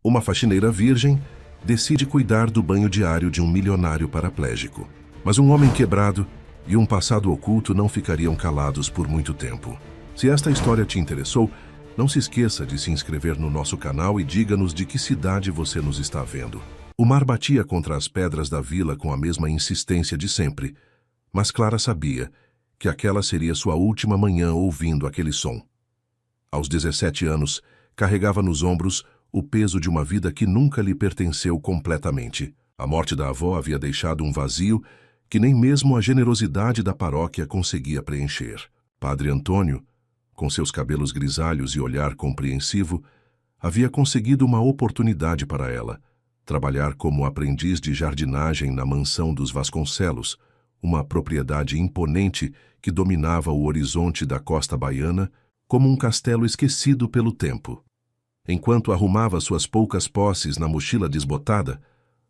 Uma faxineira virgem decide cuidar do banho diário de um milionário paraplégico. Mas um homem quebrado e um passado oculto não ficariam calados por muito tempo. Se esta história te interessou, não se esqueça de se inscrever no nosso canal e diga-nos de que cidade você nos está vendo. O mar batia contra as pedras da vila com a mesma insistência de sempre, mas Clara sabia que aquela seria sua última manhã ouvindo aquele som. Aos 17 anos, carregava nos ombros o peso de uma vida que nunca lhe pertenceu completamente. A morte da avó havia deixado um vazio que nem mesmo a generosidade da paróquia conseguia preencher. Padre Antônio, com seus cabelos grisalhos e olhar compreensivo, havia conseguido uma oportunidade para ela: trabalhar como aprendiz de jardinagem na mansão dos Vasconcelos, uma propriedade imponente que dominava o horizonte da costa baiana como um castelo esquecido pelo tempo. Enquanto arrumava suas poucas posses na mochila desbotada,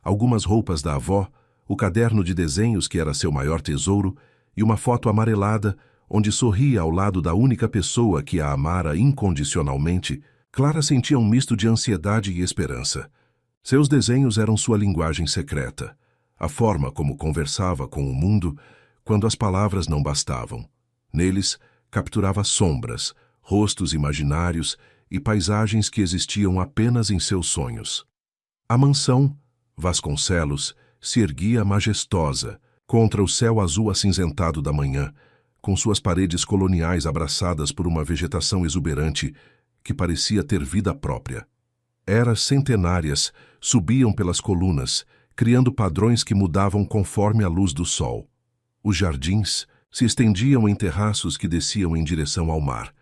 algumas roupas da avó, o caderno de desenhos que era seu maior tesouro e uma foto amarelada onde sorria ao lado da única pessoa que a amara incondicionalmente, Clara sentia um misto de ansiedade e esperança. Seus desenhos eram sua linguagem secreta, a forma como conversava com o mundo quando as palavras não bastavam. Neles, capturava sombras, rostos imaginários e paisagens que existiam apenas em seus sonhos. A mansão, Vasconcelos, se erguia majestosa contra o céu azul acinzentado da manhã, com suas paredes coloniais abraçadas por uma vegetação exuberante que parecia ter vida própria. Eras centenárias subiam pelas colunas, criando padrões que mudavam conforme a luz do sol. Os jardins se estendiam em terraços que desciam em direção ao mar,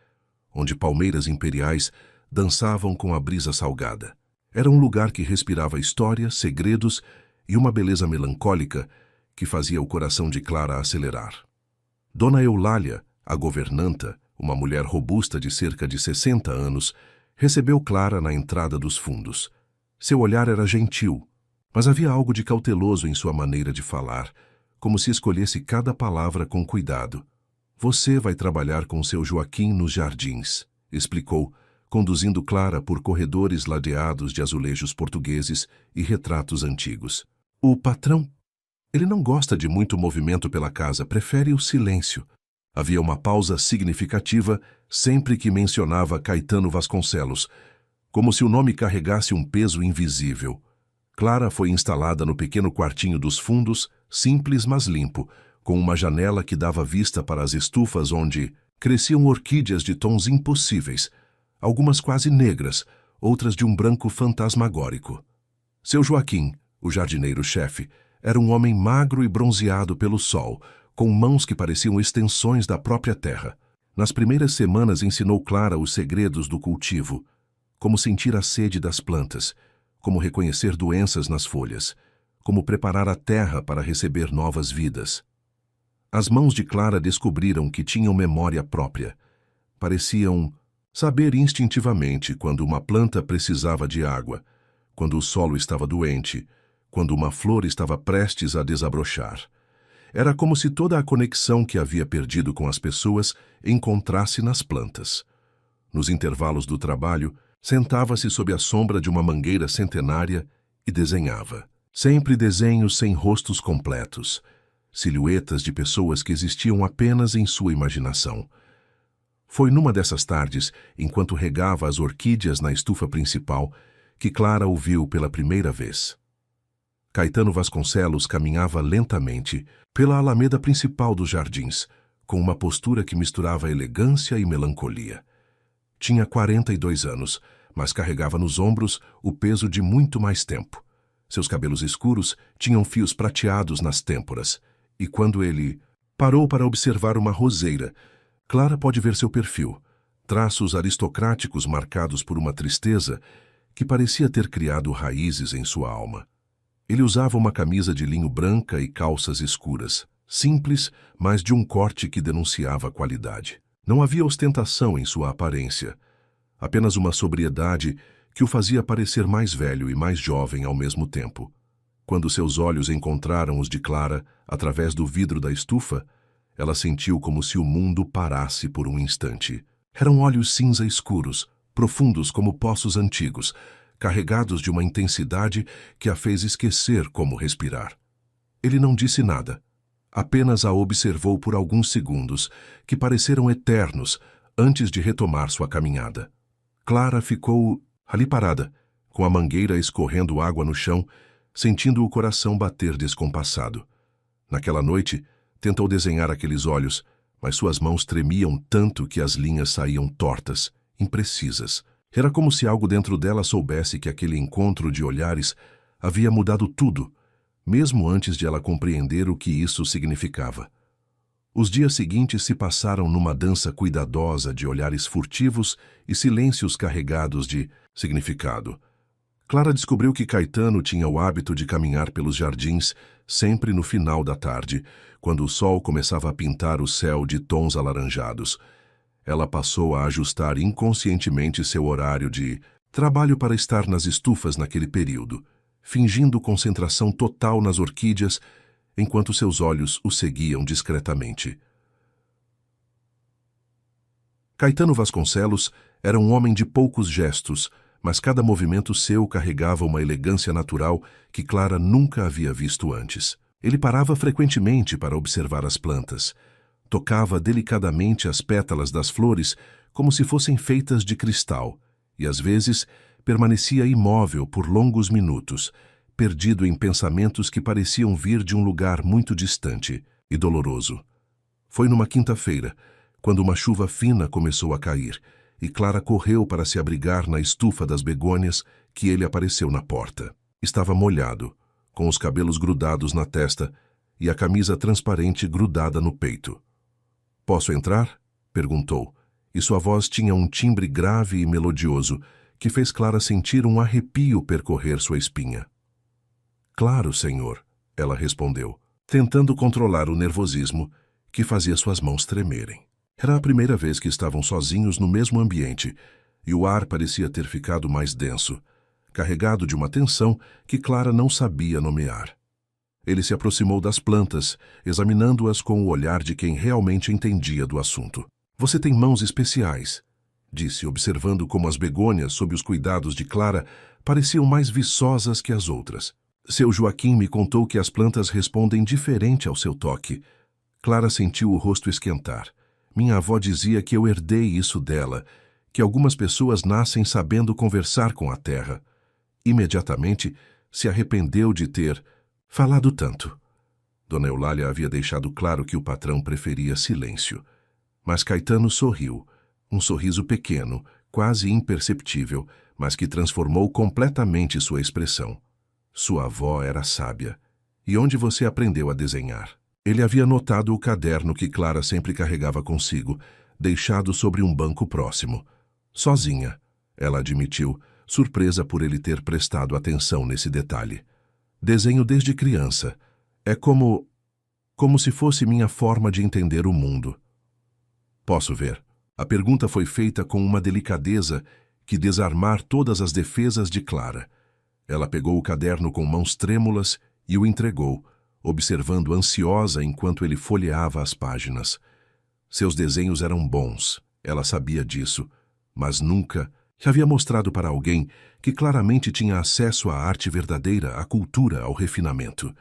onde palmeiras imperiais dançavam com a brisa salgada. Era um lugar que respirava história, segredos e uma beleza melancólica que fazia o coração de Clara acelerar. Dona Eulália, a governanta, uma mulher robusta de cerca de 60 anos, recebeu Clara na entrada dos fundos. Seu olhar era gentil, mas havia algo de cauteloso em sua maneira de falar, como se escolhesse cada palavra com cuidado. «Você vai trabalhar com seu Joaquim nos jardins», explicou, conduzindo Clara por corredores ladeados de azulejos portugueses e retratos antigos. «O patrão? Ele não gosta de muito movimento pela casa, prefere o silêncio». Havia uma pausa significativa sempre que mencionava Caetano Vasconcelos, como se o nome carregasse um peso invisível. Clara foi instalada no pequeno quartinho dos fundos, simples mas limpo, com uma janela que dava vista para as estufas onde cresciam orquídeas de tons impossíveis, algumas quase negras, outras de um branco fantasmagórico. Seu Joaquim, o jardineiro-chefe, era um homem magro e bronzeado pelo sol, com mãos que pareciam extensões da própria terra. Nas primeiras semanas ensinou Clara os segredos do cultivo, como sentir a sede das plantas, como reconhecer doenças nas folhas, como preparar a terra para receber novas vidas. As mãos de Clara descobriram que tinham memória própria. Pareciam saber instintivamente quando uma planta precisava de água, quando o solo estava doente, quando uma flor estava prestes a desabrochar. Era como se toda a conexão que havia perdido com as pessoas encontrasse nas plantas. Nos intervalos do trabalho, sentava-se sob a sombra de uma mangueira centenária e desenhava. Sempre desenhos sem rostos completos, silhuetas de pessoas que existiam apenas em sua imaginação. Foi numa dessas tardes, enquanto regava as orquídeas na estufa principal, que Clara o viu pela primeira vez. Caetano Vasconcelos caminhava lentamente pela alameda principal dos jardins, com uma postura que misturava elegância e melancolia. Tinha 42 anos, mas carregava nos ombros o peso de muito mais tempo. Seus cabelos escuros tinham fios prateados nas têmporas, e quando ele parou para observar uma roseira, Clara pode ver seu perfil, traços aristocráticos marcados por uma tristeza que parecia ter criado raízes em sua alma. Ele usava uma camisa de linho branca e calças escuras, simples, mas de um corte que denunciava qualidade. Não havia ostentação em sua aparência, apenas uma sobriedade que o fazia parecer mais velho e mais jovem ao mesmo tempo. Quando seus olhos encontraram os de Clara através do vidro da estufa, ela sentiu como se o mundo parasse por um instante. Eram olhos cinza escuros, profundos como poços antigos, carregados de uma intensidade que a fez esquecer como respirar. Ele não disse nada, apenas a observou por alguns segundos, que pareceram eternos, antes de retomar sua caminhada. Clara ficou ali parada, com a mangueira escorrendo água no chão, sentindo o coração bater descompassado. Naquela noite, tentou desenhar aqueles olhos, mas suas mãos tremiam tanto que as linhas saíam tortas, imprecisas. Era como se algo dentro dela soubesse que aquele encontro de olhares havia mudado tudo, mesmo antes de ela compreender o que isso significava. Os dias seguintes se passaram numa dança cuidadosa de olhares furtivos e silêncios carregados de significado. Clara descobriu que Caetano tinha o hábito de caminhar pelos jardins sempre no final da tarde, quando o sol começava a pintar o céu de tons alaranjados. Ela passou a ajustar inconscientemente seu horário de trabalho para estar nas estufas naquele período, fingindo concentração total nas orquídeas, enquanto seus olhos o seguiam discretamente. Caetano Vasconcelos era um homem de poucos gestos, mas cada movimento seu carregava uma elegância natural que Clara nunca havia visto antes. Ele parava frequentemente para observar as plantas. Tocava delicadamente as pétalas das flores como se fossem feitas de cristal, e às vezes permanecia imóvel por longos minutos, perdido em pensamentos que pareciam vir de um lugar muito distante e doloroso. Foi numa quinta-feira, quando uma chuva fina começou a cair, e Clara correu para se abrigar na estufa das begônias, que ele apareceu na porta. Estava molhado, com os cabelos grudados na testa e a camisa transparente grudada no peito. "Posso entrar?" perguntou, e sua voz tinha um timbre grave e melodioso que fez Clara sentir um arrepio percorrer sua espinha. "Claro, senhor", ela respondeu, tentando controlar o nervosismo que fazia suas mãos tremerem. Era a primeira vez que estavam sozinhos no mesmo ambiente, e o ar parecia ter ficado mais denso, carregado de uma tensão que Clara não sabia nomear. Ele se aproximou das plantas, examinando-as com o olhar de quem realmente entendia do assunto. "Você tem mãos especiais", disse, observando como as begônias, sob os cuidados de Clara, pareciam mais viçosas que as outras. "Seu Joaquim me contou que as plantas respondem diferente ao seu toque." Clara sentiu o rosto esquentar. "Minha avó dizia que eu herdei isso dela, que algumas pessoas nascem sabendo conversar com a terra." Imediatamente se arrependeu de ter falado tanto. Dona Eulália havia deixado claro que o patrão preferia silêncio. Mas Caetano sorriu, um sorriso pequeno, quase imperceptível, mas que transformou completamente sua expressão. Sua avó era sábia. "E onde você aprendeu a desenhar?" Ele havia notado o caderno que Clara sempre carregava consigo, deixado sobre um banco próximo. "Sozinha", ela admitiu, surpresa por ele ter prestado atenção nesse detalhe. "Desenho desde criança. É como se fosse minha forma de entender o mundo." "Posso ver?" A pergunta foi feita com uma delicadeza que desarmar todas as defesas de Clara. Ela pegou o caderno com mãos trêmulas e o entregou, observando ansiosa enquanto ele folheava as páginas. Seus desenhos eram bons, ela sabia disso, mas nunca havia mostrado para alguém que claramente tinha acesso à arte verdadeira, à cultura, ao refinamento.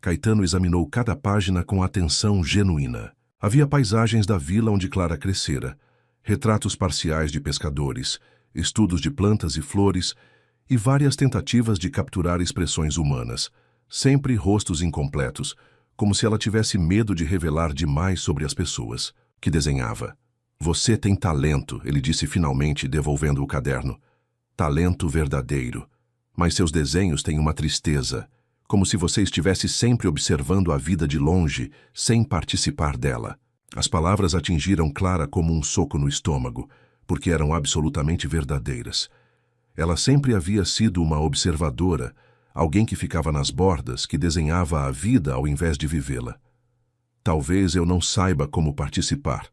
Caetano examinou cada página com atenção genuína. Havia paisagens da vila onde Clara crescera, retratos parciais de pescadores, estudos de plantas e flores e várias tentativas de capturar expressões humanas, sempre rostos incompletos, como se ela tivesse medo de revelar demais sobre as pessoas que desenhava. "Você tem talento", ele disse finalmente, devolvendo o caderno. "Talento verdadeiro. Mas seus desenhos têm uma tristeza, como se você estivesse sempre observando a vida de longe, sem participar dela." As palavras atingiram Clara como um soco no estômago, porque eram absolutamente verdadeiras. Ela sempre havia sido uma observadora, alguém que ficava nas bordas, que desenhava a vida ao invés de vivê-la. "Talvez eu não saiba como participar",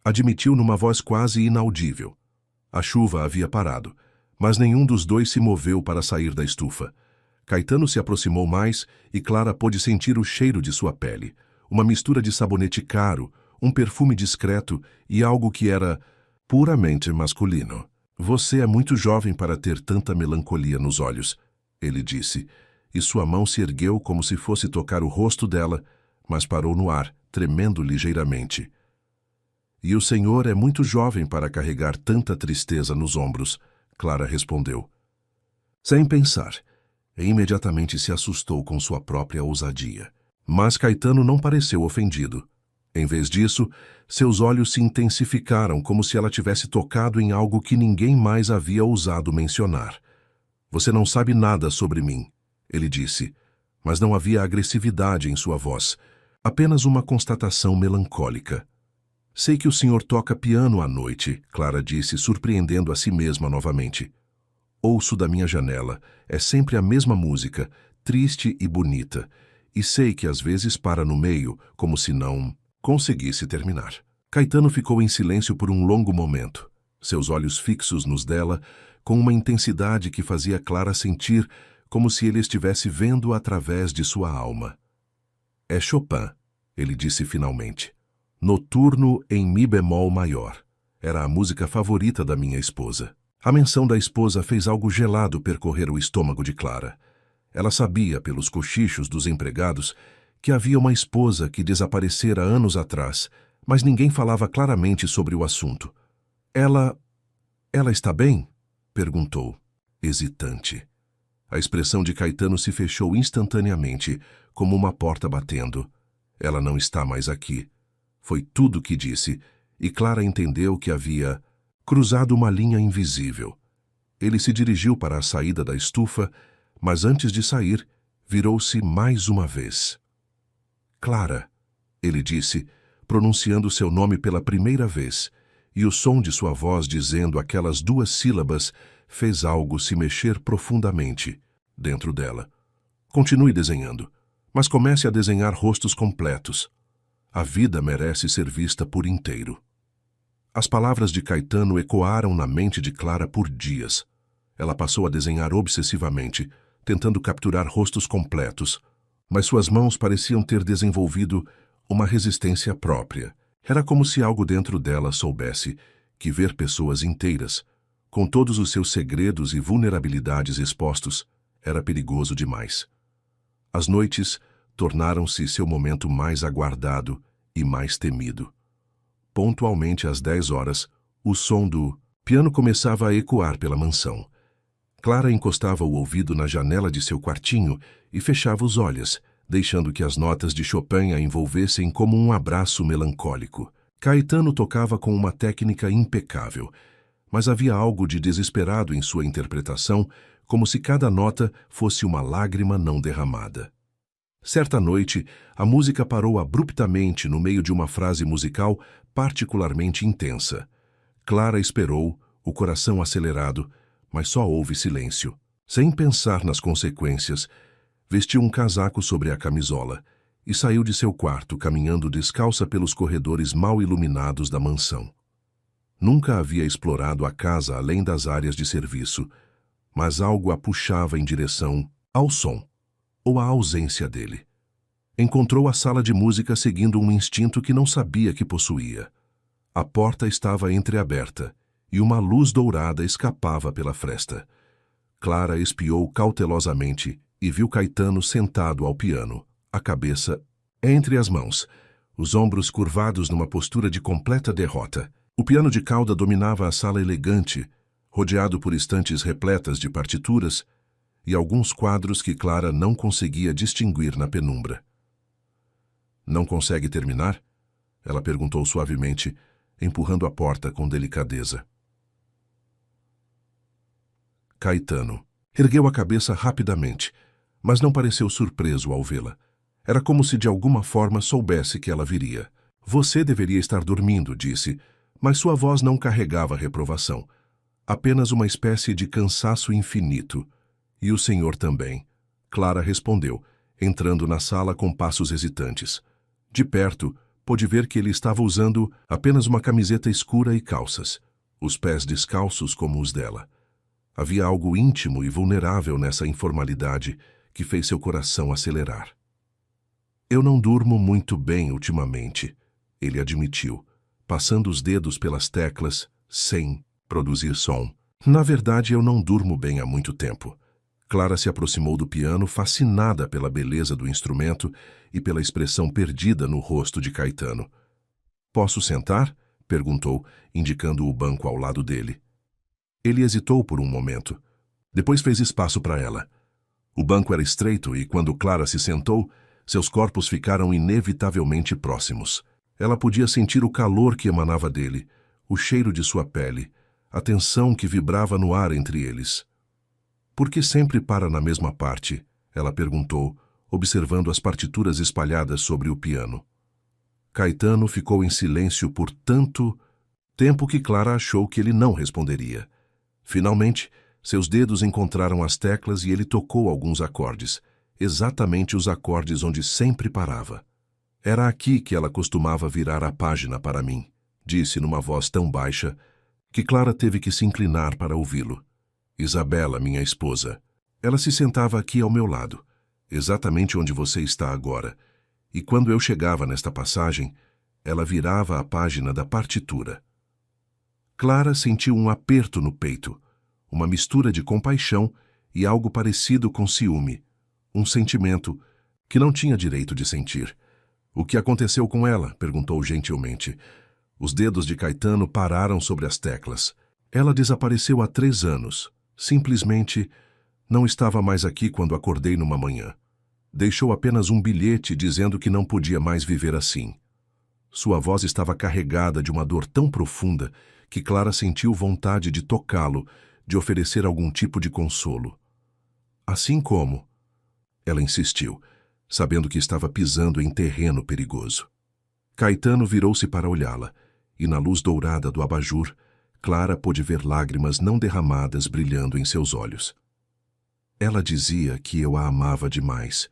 admitiu numa voz quase inaudível. A chuva havia parado, mas nenhum dos dois se moveu para sair da estufa. Caetano se aproximou mais e Clara pôde sentir o cheiro de sua pele, uma mistura de sabonete caro, um perfume discreto e algo que era puramente masculino. Você é muito jovem para ter tanta melancolia nos olhos, ele disse, e sua mão se ergueu como se fosse tocar o rosto dela, mas parou no ar, tremendo ligeiramente. E o senhor é muito jovem para carregar tanta tristeza nos ombros, Clara respondeu. Sem pensar, e imediatamente se assustou com sua própria ousadia. Mas Caetano não pareceu ofendido. Em vez disso, seus olhos se intensificaram como se ela tivesse tocado em algo que ninguém mais havia ousado mencionar. Você não sabe nada sobre mim, ele disse, mas não havia agressividade em sua voz, apenas uma constatação melancólica. Sei que o senhor toca piano à noite, Clara disse, surpreendendo a si mesma novamente. Ouço da minha janela, é sempre a mesma música, triste e bonita, e sei que às vezes para no meio, como se não conseguisse terminar. Caetano ficou em silêncio por um longo momento, seus olhos fixos nos dela, com uma intensidade que fazia Clara sentir como se ele estivesse vendo através de sua alma. É Chopin, ele disse finalmente. Noturno em Mi bemol maior. Era a música favorita da minha esposa. A menção da esposa fez algo gelado percorrer o estômago de Clara. Ela sabia, pelos cochichos dos empregados, que havia uma esposa que desaparecera anos atrás, mas ninguém falava claramente sobre o assunto. Ela está bem? Perguntou, hesitante. A expressão de Caetano se fechou instantaneamente, como uma porta batendo. Ela não está mais aqui. Foi tudo o que disse, e Clara entendeu que havia cruzado uma linha invisível. Ele se dirigiu para a saída da estufa, mas antes de sair, virou-se mais uma vez. Clara, ele disse, pronunciando seu nome pela primeira vez, e o som de sua voz dizendo aquelas duas sílabas fez algo se mexer profundamente dentro dela. Continue desenhando, mas comece a desenhar rostos completos. A vida merece ser vista por inteiro. As palavras de Caetano ecoaram na mente de Clara por dias. Ela passou a desenhar obsessivamente, tentando capturar rostos completos, mas suas mãos pareciam ter desenvolvido uma resistência própria. Era como se algo dentro dela soubesse que ver pessoas inteiras, com todos os seus segredos e vulnerabilidades expostos, era perigoso demais. As noites tornaram-se seu momento mais aguardado e mais temido. Pontualmente às 10 horas, o som do piano começava a ecoar pela mansão. Clara encostava o ouvido na janela de seu quartinho e fechava os olhos, deixando que as notas de Chopin a envolvessem como um abraço melancólico. Caetano tocava com uma técnica impecável, mas havia algo de desesperado em sua interpretação, como se cada nota fosse uma lágrima não derramada. Certa noite, a música parou abruptamente no meio de uma frase musical particularmente intensa. Clara esperou, o coração acelerado, mas só houve silêncio. Sem pensar nas consequências, vestiu um casaco sobre a camisola e saiu de seu quarto caminhando descalça pelos corredores mal iluminados da mansão. Nunca havia explorado a casa além das áreas de serviço, mas algo a puxava em direção ao som, ou à ausência dele. Encontrou a sala de música seguindo um instinto que não sabia que possuía. A porta estava entreaberta e uma luz dourada escapava pela fresta. Clara espiou cautelosamente e viu Caetano sentado ao piano, a cabeça entre as mãos, os ombros curvados numa postura de completa derrota. O piano de cauda dominava a sala elegante, rodeado por estantes repletas de partituras e alguns quadros que Clara não conseguia distinguir na penumbra. Não consegue terminar? Ela perguntou suavemente, empurrando a porta com delicadeza. Caetano ergueu a cabeça rapidamente, mas não pareceu surpreso ao vê-la. Era como se de alguma forma soubesse que ela viria. Você deveria estar dormindo, disse, mas sua voz não carregava reprovação. Apenas uma espécie de cansaço infinito. E o senhor também. Clara respondeu, entrando na sala com passos hesitantes. De perto, pôde ver que ele estava usando apenas uma camiseta escura e calças, os pés descalços como os dela. Havia algo íntimo e vulnerável nessa informalidade que fez seu coração acelerar. Eu não durmo muito bem ultimamente, ele admitiu, passando os dedos pelas teclas sem produzir som. Na verdade, eu não durmo bem há muito tempo. Clara se aproximou do piano, fascinada pela beleza do instrumento e pela expressão perdida no rosto de Caetano. Posso sentar? Perguntou, indicando o banco ao lado dele. Ele hesitou por um momento. Depois fez espaço para ela. O banco era estreito e, quando Clara se sentou, seus corpos ficaram inevitavelmente próximos. Ela podia sentir o calor que emanava dele, o cheiro de sua pele, a tensão que vibrava no ar entre eles. Por que sempre para na mesma parte? Ela perguntou, observando as partituras espalhadas sobre o piano. Caetano ficou em silêncio por tanto tempo que Clara achou que ele não responderia. Finalmente, seus dedos encontraram as teclas e ele tocou alguns acordes, exatamente os acordes onde sempre parava. Era aqui que ela costumava virar a página para mim, disse numa voz tão baixa que Clara teve que se inclinar para ouvi-lo. Isabela, minha esposa. Ela se sentava aqui ao meu lado, exatamente onde você está agora, e quando eu chegava nesta passagem, ela virava a página da partitura. Clara sentiu um aperto no peito, uma mistura de compaixão e algo parecido com ciúme, um sentimento que não tinha direito de sentir. O que aconteceu com ela? Perguntou gentilmente. Os dedos de Caetano pararam sobre as teclas. Ela desapareceu há 3 anos. Simplesmente não estava mais aqui quando acordei numa manhã. Deixou apenas um bilhete dizendo que não podia mais viver assim. Sua voz estava carregada de uma dor tão profunda que Clara sentiu vontade de tocá-lo, de oferecer algum tipo de consolo. Assim como... Ela insistiu, sabendo que estava pisando em terreno perigoso. Caetano virou-se para olhá-la, e na luz dourada do abajur, Clara pôde ver lágrimas não derramadas brilhando em seus olhos. Ela dizia que eu a amava demais,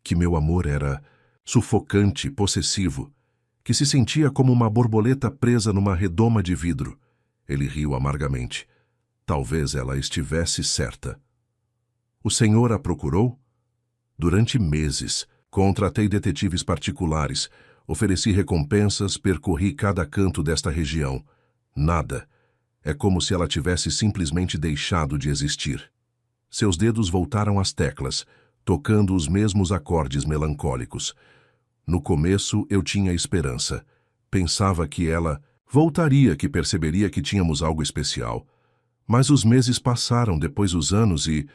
que meu amor era sufocante, possessivo, que se sentia como uma borboleta presa numa redoma de vidro. Ele riu amargamente. Talvez ela estivesse certa. O senhor a procurou? Durante meses, contratei detetives particulares, ofereci recompensas, percorri cada canto desta região. Nada. É como se ela tivesse simplesmente deixado de existir. Seus dedos voltaram às teclas, tocando os mesmos acordes melancólicos. No começo, eu tinha esperança. Pensava que ela voltaria, que perceberia que tínhamos algo especial. Mas os meses passaram, depois os anos e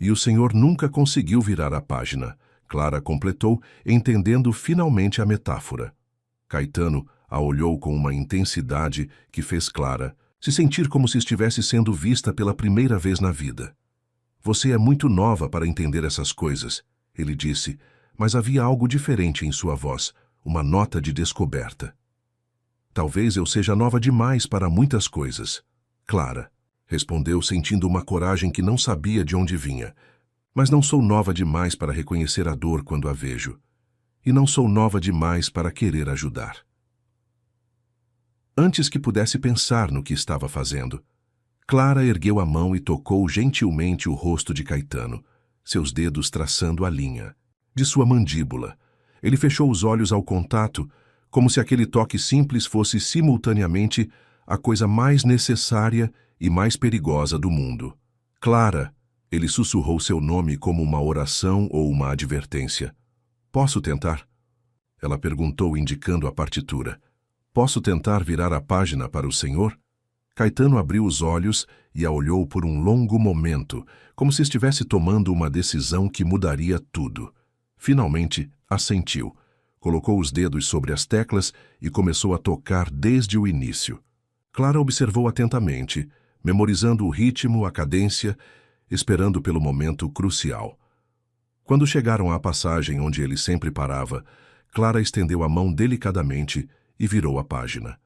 o senhor nunca conseguiu virar a página. Clara completou, entendendo finalmente a metáfora. Caetano a olhou com uma intensidade que fez Clara se sentir como se estivesse sendo vista pela primeira vez na vida. Você é muito nova para entender essas coisas, ele disse, mas havia algo diferente em sua voz, uma nota de descoberta. Talvez eu seja nova demais para muitas coisas. Clara, respondeu sentindo uma coragem que não sabia de onde vinha. Mas não sou nova demais para reconhecer a dor quando a vejo. E não sou nova demais para querer ajudar. Antes que pudesse pensar no que estava fazendo, Clara ergueu a mão e tocou gentilmente o rosto de Caetano, seus dedos traçando a linha. De sua mandíbula. Ele fechou os olhos ao contato, como se aquele toque simples fosse simultaneamente a coisa mais necessária e mais perigosa do mundo. Clara, ele sussurrou seu nome como uma oração ou uma advertência. Posso tentar? Ela perguntou, indicando a partitura. Posso tentar virar a página para o senhor? Caetano abriu os olhos e a olhou por um longo momento, como se estivesse tomando uma decisão que mudaria tudo. Finalmente, assentiu. Colocou os dedos sobre as teclas e começou a tocar desde o início. Clara observou atentamente, memorizando o ritmo, a cadência, esperando pelo momento crucial. Quando chegaram à passagem onde ele sempre parava, Clara estendeu a mão delicadamente e virou a página.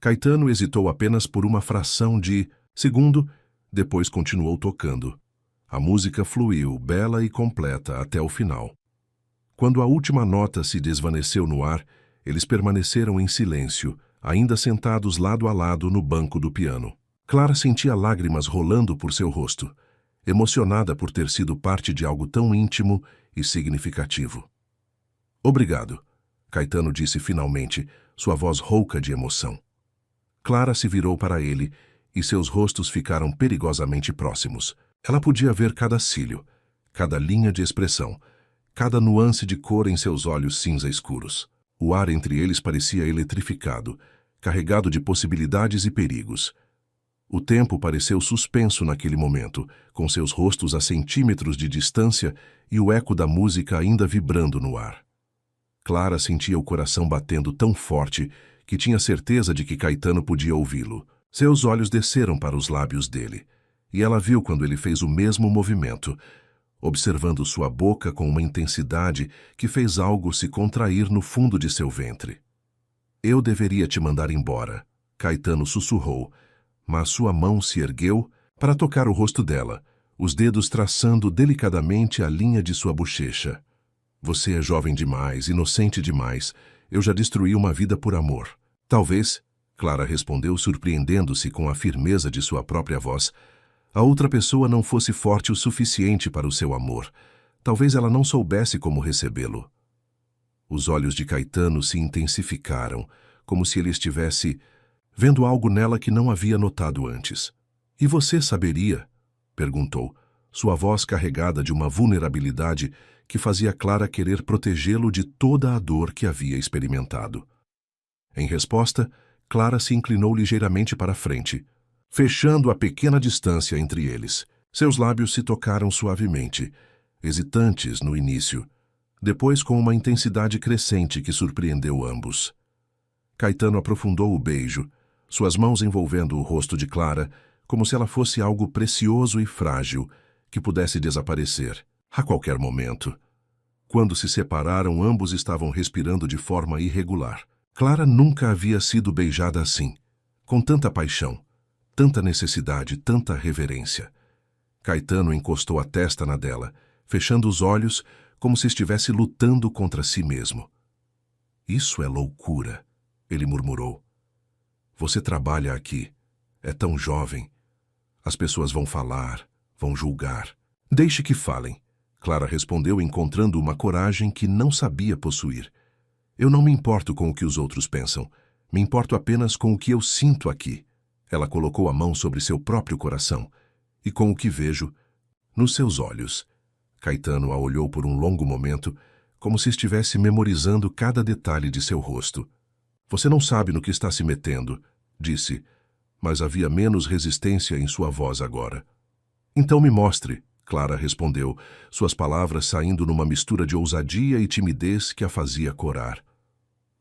Caetano hesitou apenas por uma fração de segundo, depois continuou tocando. A música fluiu, bela e completa, até o final. Quando a última nota se desvaneceu no ar, eles permaneceram em silêncio, ainda sentados lado a lado no banco do piano. Clara sentia lágrimas rolando por seu rosto, emocionada por ter sido parte de algo tão íntimo e significativo. Obrigado, Caetano disse finalmente, sua voz rouca de emoção. Clara se virou para ele e seus rostos ficaram perigosamente próximos. Ela podia ver cada cílio, cada linha de expressão, cada nuance de cor em seus olhos cinza escuros. O ar entre eles parecia eletrificado, carregado de possibilidades e perigos. O tempo pareceu suspenso naquele momento, com seus rostos a centímetros de distância e o eco da música ainda vibrando no ar. Clara sentia o coração batendo tão forte que tinha certeza de que Caetano podia ouvi-lo. Seus olhos desceram para os lábios dele, e ela viu quando ele fez o mesmo movimento, observando sua boca com uma intensidade que fez algo se contrair no fundo de seu ventre. Eu deveria te mandar embora, Caetano sussurrou, mas sua mão se ergueu para tocar o rosto dela, os dedos traçando delicadamente a linha de sua bochecha. Você é jovem demais, inocente demais. Eu já destruí uma vida por amor. Talvez, Clara respondeu, surpreendendo-se com a firmeza de sua própria voz, a outra pessoa não fosse forte o suficiente para o seu amor. Talvez ela não soubesse como recebê-lo. Os olhos de Caetano se intensificaram, como se ele estivesse vendo algo nela que não havia notado antes. E você saberia? Perguntou, sua voz carregada de uma vulnerabilidade que fazia Clara querer protegê-lo de toda a dor que havia experimentado. Em resposta, Clara se inclinou ligeiramente para a frente, fechando a pequena distância entre eles. Seus lábios se tocaram suavemente, hesitantes no início, depois com uma intensidade crescente que surpreendeu ambos. Caetano aprofundou o beijo, suas mãos envolvendo o rosto de Clara, como se ela fosse algo precioso e frágil, que pudesse desaparecer a qualquer momento. Quando se separaram, ambos estavam respirando de forma irregular. Clara nunca havia sido beijada assim, com tanta paixão, tanta necessidade, tanta reverência. Caetano encostou a testa na dela, fechando os olhos como se estivesse lutando contra si mesmo. Isso é loucura, ele murmurou. Você trabalha aqui, é tão jovem. As pessoas vão falar, vão julgar. Deixe que falem, Clara respondeu, encontrando uma coragem que não sabia possuir. Eu não me importo com o que os outros pensam. Me importo apenas com o que eu sinto aqui. Ela colocou a mão sobre seu próprio coração. E com o que vejo nos seus olhos. Caetano a olhou por um longo momento, como se estivesse memorizando cada detalhe de seu rosto. Você não sabe no que está se metendo, disse, mas havia menos resistência em sua voz agora. Então me mostre, Clara respondeu, suas palavras saindo numa mistura de ousadia e timidez que a fazia corar.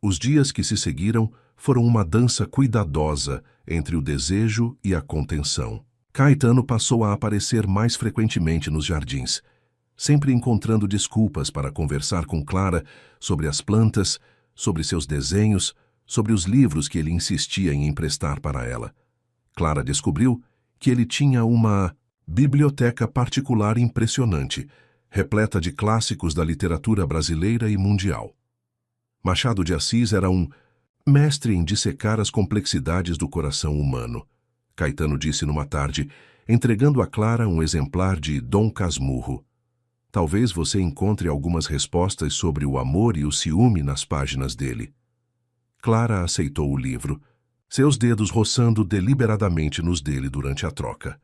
Os dias que se seguiram foram uma dança cuidadosa entre o desejo e a contenção. Caetano passou a aparecer mais frequentemente nos jardins, sempre encontrando desculpas para conversar com Clara sobre as plantas, sobre seus desenhos, sobre os livros que ele insistia em emprestar para ela. Clara descobriu que ele tinha uma biblioteca particular impressionante, repleta de clássicos da literatura brasileira e mundial. Machado de Assis era um mestre em dissecar as complexidades do coração humano, Caetano disse numa tarde, entregando a Clara um exemplar de Dom Casmurro. Talvez você encontre algumas respostas sobre o amor e o ciúme nas páginas dele. Clara aceitou o livro, seus dedos roçando deliberadamente nos dele durante a troca.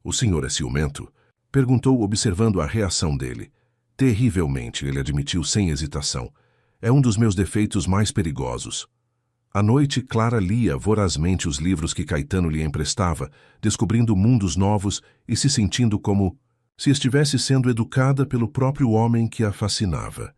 O senhor é ciumento? Perguntou, observando a reação dele. Terrivelmente, ele admitiu sem hesitação. É um dos meus defeitos mais perigosos. À noite, Clara lia vorazmente os livros que Caetano lhe emprestava, descobrindo mundos novos e se sentindo como se estivesse sendo educada pelo próprio homem que a fascinava.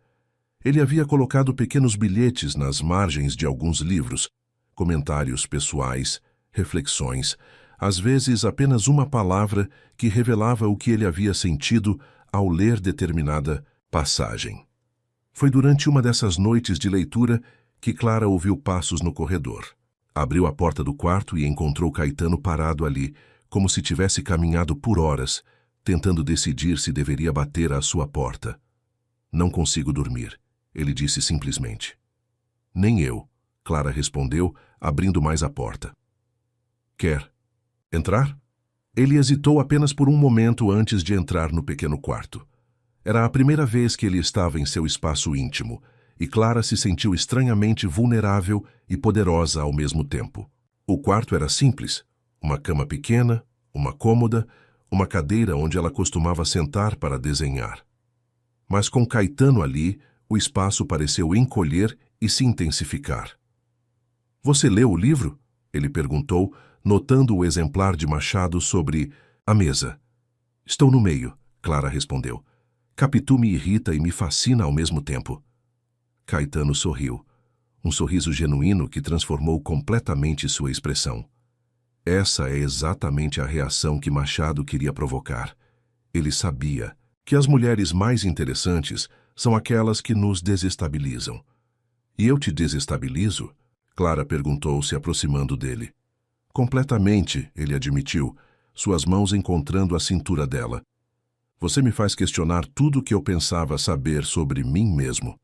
Ele havia colocado pequenos bilhetes nas margens de alguns livros, comentários pessoais, reflexões, às vezes apenas uma palavra que revelava o que ele havia sentido ao ler determinada passagem. Foi durante uma dessas noites de leitura que Clara ouviu passos no corredor. Abriu a porta do quarto e encontrou Caetano parado ali, como se tivesse caminhado por horas, tentando decidir se deveria bater à sua porta. Não consigo dormir, ele disse simplesmente. Nem eu, Clara respondeu, abrindo mais a porta. Quer entrar? Ele hesitou apenas por um momento antes de entrar no pequeno quarto. Era a primeira vez que ele estava em seu espaço íntimo, e Clara se sentiu estranhamente vulnerável e poderosa ao mesmo tempo. O quarto era simples, Uma cama pequena, uma cômoda, uma cadeira onde ela costumava sentar para desenhar. Mas com Caetano ali, o espaço pareceu encolher e se intensificar. "Você leu o livro?" ele perguntou, notando o exemplar de Machado sobre a mesa. "Estou no meio", Clara respondeu. "Capitu me irrita e me fascina ao mesmo tempo." Caetano sorriu, um sorriso genuíno que transformou completamente sua expressão. Essa é exatamente a reação que Machado queria provocar. Ele sabia que as mulheres mais interessantes são aquelas que nos desestabilizam. "E eu te desestabilizo?" Clara perguntou, se aproximando dele. "Completamente", ele admitiu, suas mãos encontrando a cintura dela. "Você me faz questionar tudo o que eu pensava saber sobre mim mesmo."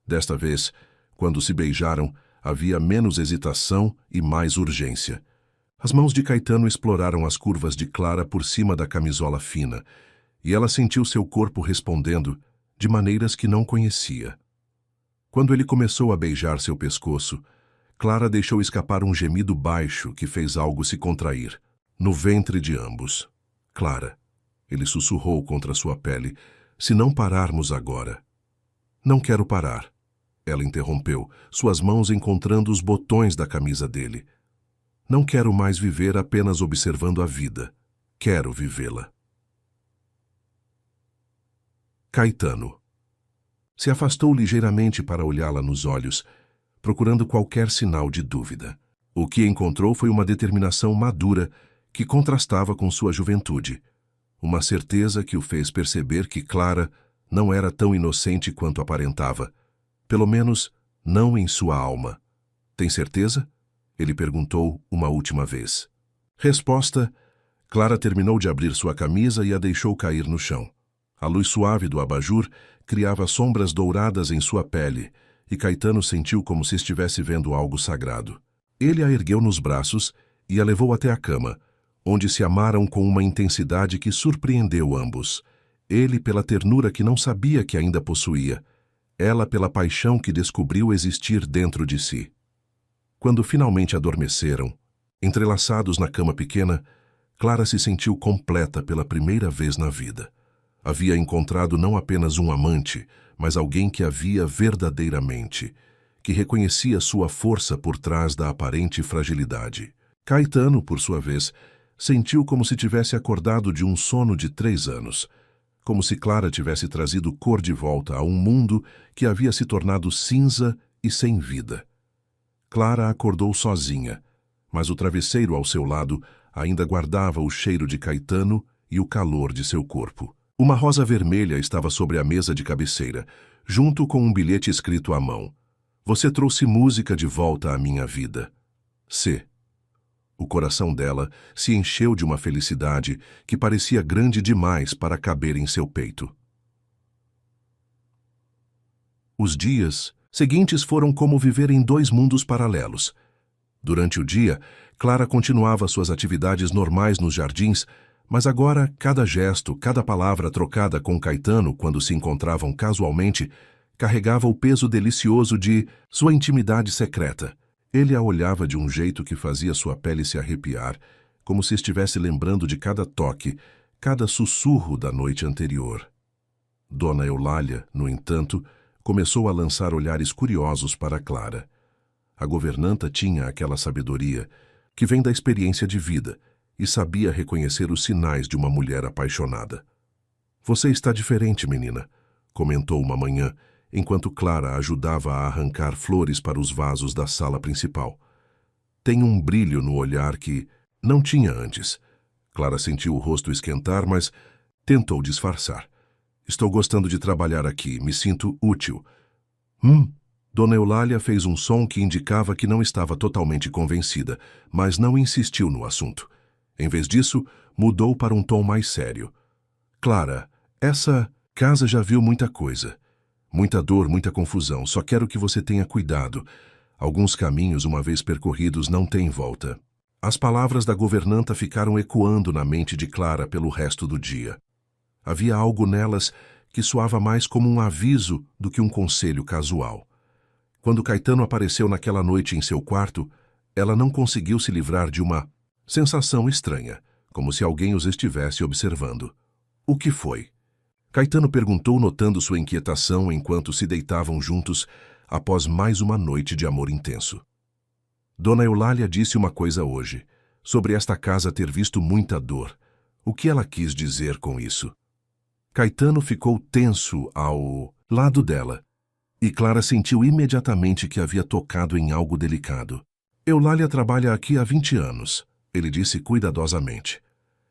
Desta vez, quando se beijaram, havia menos hesitação e mais urgência. As mãos de Caetano exploraram as curvas de Clara por cima da camisola fina, e ela sentiu seu corpo respondendo de maneiras que não conhecia. Quando ele começou a beijar seu pescoço, Clara deixou escapar um gemido baixo que fez algo se contrair, no ventre de ambos. "Clara", ele sussurrou contra sua pele, "se não pararmos agora." "Não quero parar", ela interrompeu, suas mãos encontrando os botões da camisa dele. "Não quero mais viver apenas observando a vida. Quero vivê-la." Caetano se afastou ligeiramente para olhá-la nos olhos, procurando qualquer sinal de dúvida. O que encontrou foi uma determinação madura que contrastava com sua juventude, uma certeza que o fez perceber que Clara não era tão inocente quanto aparentava, pelo menos não em sua alma. "Tem certeza?" ele perguntou uma última vez. Resposta: Clara terminou de abrir sua camisa e a deixou cair no chão. A luz suave do abajur criava sombras douradas em sua pele, e Caetano sentiu como se estivesse vendo algo sagrado. Ele a ergueu nos braços e a levou até a cama, onde se amaram com uma intensidade que surpreendeu ambos. Ele pela ternura que não sabia que ainda possuía, ela pela paixão que descobriu existir dentro de si. Quando finalmente adormeceram, entrelaçados na cama pequena, Clara se sentiu completa pela primeira vez na vida. Havia encontrado não apenas um amante, mas alguém que a via verdadeiramente, que reconhecia sua força por trás da aparente fragilidade. Caetano, por sua vez, sentiu como se tivesse acordado de um sono de 3 anos, como se Clara tivesse trazido cor de volta a um mundo que havia se tornado cinza e sem vida. Clara acordou sozinha, mas o travesseiro ao seu lado ainda guardava o cheiro de Caetano e o calor de seu corpo. Uma rosa vermelha estava sobre a mesa de cabeceira, junto com um bilhete escrito à mão. "Você trouxe música de volta à minha vida. C." O coração dela se encheu de uma felicidade que parecia grande demais para caber em seu peito. Os dias seguintes foram como viver em 2 mundos paralelos. Durante o dia, Clara continuava suas atividades normais nos jardins, mas agora cada gesto, cada palavra trocada com Caetano quando se encontravam casualmente, carregava o peso delicioso de sua intimidade secreta. Ele a olhava de um jeito que fazia sua pele se arrepiar, como se estivesse lembrando de cada toque, cada sussurro da noite anterior. Dona Eulália, no entanto, começou a lançar olhares curiosos para Clara. A governanta tinha aquela sabedoria que vem da experiência de vida e sabia reconhecer os sinais de uma mulher apaixonada. "Você está diferente, menina", comentou uma manhã, enquanto Clara ajudava a arrancar flores para os vasos da sala principal. "Tem um brilho no olhar que não tinha antes." Clara sentiu o rosto esquentar, mas tentou disfarçar. "Estou gostando de trabalhar aqui, me sinto útil." Dona Eulália fez um som que indicava que não estava totalmente convencida, mas não insistiu no assunto. Em vez disso, mudou para um tom mais sério. "Clara, essa casa já viu muita coisa. Muita dor, muita confusão. Só quero que você tenha cuidado. Alguns caminhos, uma vez percorridos, não têm volta." As palavras da governanta ficaram ecoando na mente de Clara pelo resto do dia. Havia algo nelas que soava mais como um aviso do que um conselho casual. Quando Caetano apareceu naquela noite em seu quarto, ela não conseguiu se livrar de uma Sensação estranha, como se alguém os estivesse observando. O que foi? Caetano perguntou, notando sua inquietação enquanto se deitavam juntos após mais uma noite de amor intenso. Dona Eulália disse uma coisa hoje, sobre esta casa ter visto muita dor. O que ela quis dizer com isso? Caetano ficou tenso ao lado dela, e Clara sentiu imediatamente que havia tocado em algo delicado. Eulália trabalha aqui há 20 anos, ele disse cuidadosamente.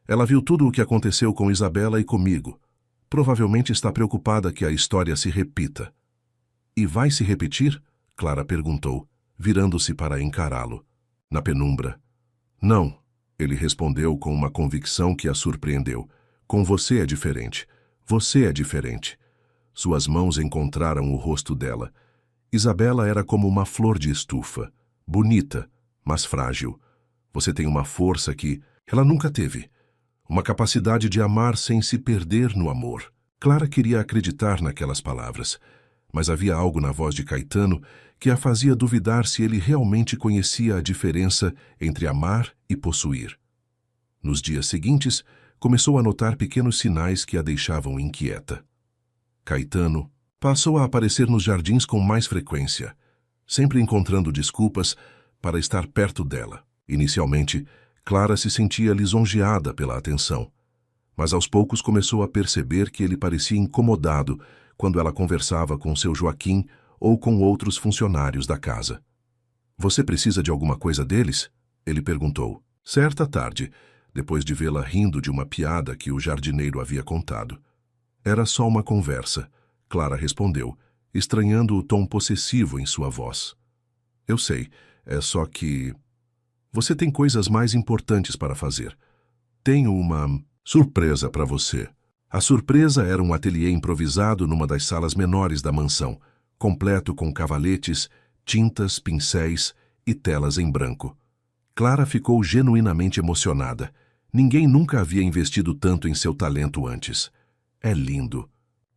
Ela viu tudo o que aconteceu com Isabela e comigo. Provavelmente está preocupada que a história se repita. E vai se repetir? Clara perguntou, virando-se para encará-lo. Na penumbra. Não, ele respondeu com uma convicção que a surpreendeu. Com você é diferente. Você é diferente. Suas mãos encontraram o rosto dela. Isabela era como uma flor de estufa, bonita, mas frágil. Você tem uma força que ela nunca teve. Uma capacidade de amar sem se perder no amor. Clara queria acreditar naquelas palavras, mas havia algo na voz de Caetano que a fazia duvidar se ele realmente conhecia a diferença entre amar e possuir. Nos dias seguintes, começou a notar pequenos sinais que a deixavam inquieta. Caetano passou a aparecer nos jardins com mais frequência, sempre encontrando desculpas para estar perto dela. Inicialmente, Clara se sentia lisonjeada pela atenção, mas aos poucos começou a perceber que ele parecia incomodado quando ela conversava com seu Joaquim ou com outros funcionários da casa. Você precisa de alguma coisa deles? Ele perguntou. Certa tarde, depois de vê-la rindo de uma piada que o jardineiro havia contado. Era só uma conversa, Clara respondeu, estranhando o tom possessivo em sua voz. Eu sei, é só que... Você tem coisas mais importantes para fazer. Tenho uma surpresa para você. A surpresa era um ateliê improvisado numa das salas menores da mansão, completo com cavaletes, tintas, pincéis e telas em branco. Clara ficou genuinamente emocionada. Ninguém nunca havia investido tanto em seu talento antes. É lindo,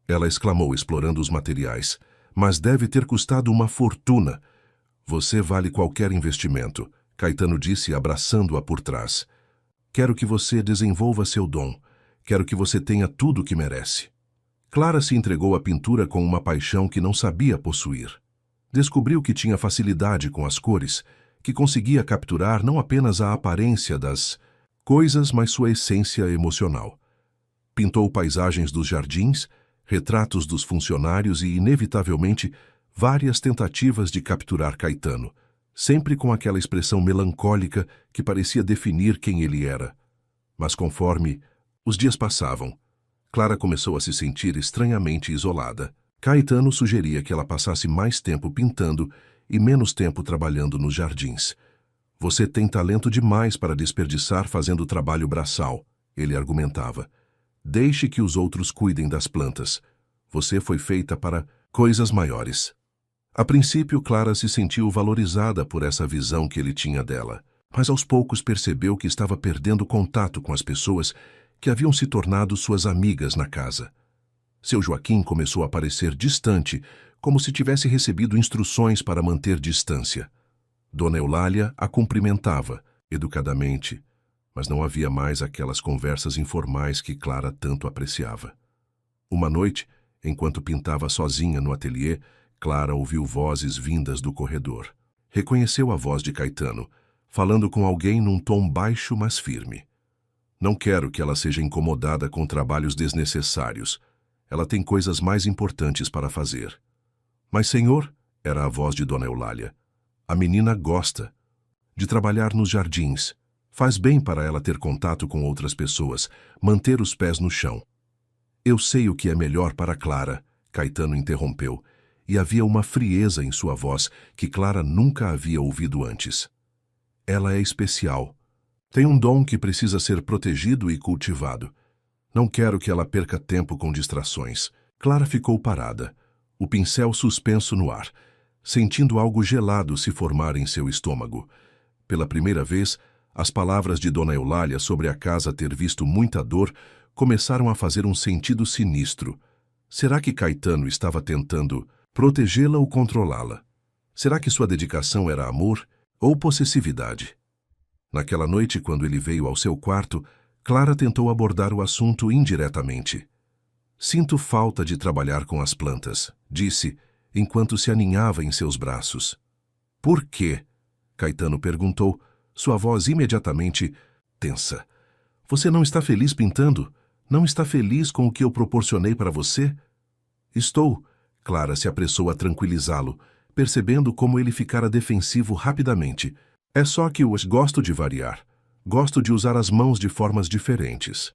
ela exclamou, explorando os materiais. Mas deve ter custado uma fortuna. Você vale qualquer investimento, Caetano disse, abraçando-a por trás. Quero que você desenvolva seu dom. Quero que você tenha tudo o que merece. Clara se entregou à pintura com uma paixão que não sabia possuir. Descobriu que tinha facilidade com as cores, que conseguia capturar não apenas a aparência das coisas, mas sua essência emocional. Pintou paisagens dos jardins, retratos dos funcionários e, inevitavelmente, várias tentativas de capturar Caetano, sempre com aquela expressão melancólica que parecia definir quem ele era. Mas conforme os dias passavam, Clara começou a se sentir estranhamente isolada. Caetano sugeria que ela passasse mais tempo pintando e menos tempo trabalhando nos jardins. Você tem talento demais para desperdiçar fazendo trabalho braçal, ele argumentava. Deixe que os outros cuidem das plantas. Você foi feita para coisas maiores. A princípio, Clara se sentiu valorizada por essa visão que ele tinha dela, mas aos poucos percebeu que estava perdendo contato com as pessoas que haviam se tornado suas amigas na casa. Seu Joaquim começou a parecer distante, como se tivesse recebido instruções para manter distância. Dona Eulália a cumprimentava, educadamente, mas não havia mais aquelas conversas informais que Clara tanto apreciava. Uma noite, enquanto pintava sozinha no ateliê, Clara ouviu vozes vindas do corredor. Reconheceu a voz de Caetano, falando com alguém num tom baixo, mas firme. Não quero que ela seja incomodada com trabalhos desnecessários. Ela tem coisas mais importantes para fazer. Mas, senhor, era a voz de Dona Eulália, a menina gosta de trabalhar nos jardins. Faz bem para ela ter contato com outras pessoas, manter os pés no chão. Eu sei o que é melhor para Clara, Caetano interrompeu, e havia uma frieza em sua voz que Clara nunca havia ouvido antes. Ela é especial. Tem um dom que precisa ser protegido e cultivado. Não quero que ela perca tempo com distrações. Clara ficou parada, o pincel suspenso no ar, sentindo algo gelado se formar em seu estômago. Pela primeira vez, as palavras de Dona Eulália sobre a casa ter visto muita dor começaram a fazer um sentido sinistro. Será que Caetano estava tentando protegê-la ou controlá-la? Será que sua dedicação era amor ou possessividade? Naquela noite, quando ele veio ao seu quarto, Clara tentou abordar o assunto indiretamente. Sinto falta de trabalhar com as plantas, disse, enquanto se aninhava em seus braços. Por quê? Caetano perguntou, sua voz imediatamente tensa. Você não está feliz pintando? Não está feliz com o que eu proporcionei para você? Estou. Clara se apressou a tranquilizá-lo, percebendo como ele ficara defensivo rapidamente. É só que eu gosto de variar. Gosto de usar as mãos de formas diferentes.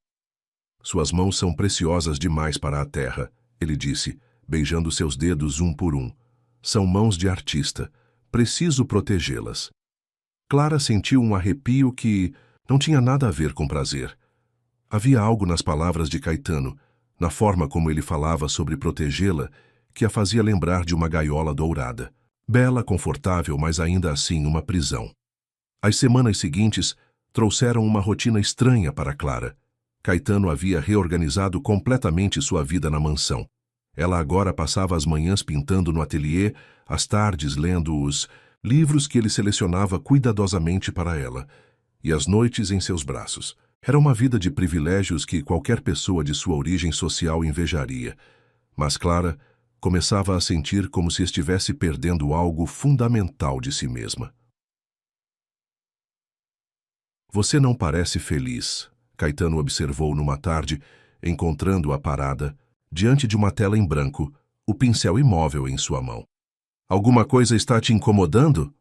Suas mãos são preciosas demais para a terra, ele disse, beijando seus dedos um por um. São mãos de artista. Preciso protegê-las. Clara sentiu um arrepio que não tinha nada a ver com prazer. Havia algo nas palavras de Caetano, na forma como ele falava sobre protegê-la, que a fazia lembrar de uma gaiola dourada. Bela, confortável, mas ainda assim uma prisão. As semanas seguintes trouxeram uma rotina estranha para Clara. Caetano havia reorganizado completamente sua vida na mansão. Ela agora passava as manhãs pintando no ateliê, as tardes lendo os livros que ele selecionava cuidadosamente para ela, e as noites em seus braços. Era uma vida de privilégios que qualquer pessoa de sua origem social invejaria. Mas Clara começava a sentir como se estivesse perdendo algo fundamental de si mesma. Você não parece feliz, Caetano observou numa tarde, encontrando-a parada, diante de uma tela em branco, o pincel imóvel em sua mão. Alguma coisa está te incomodando?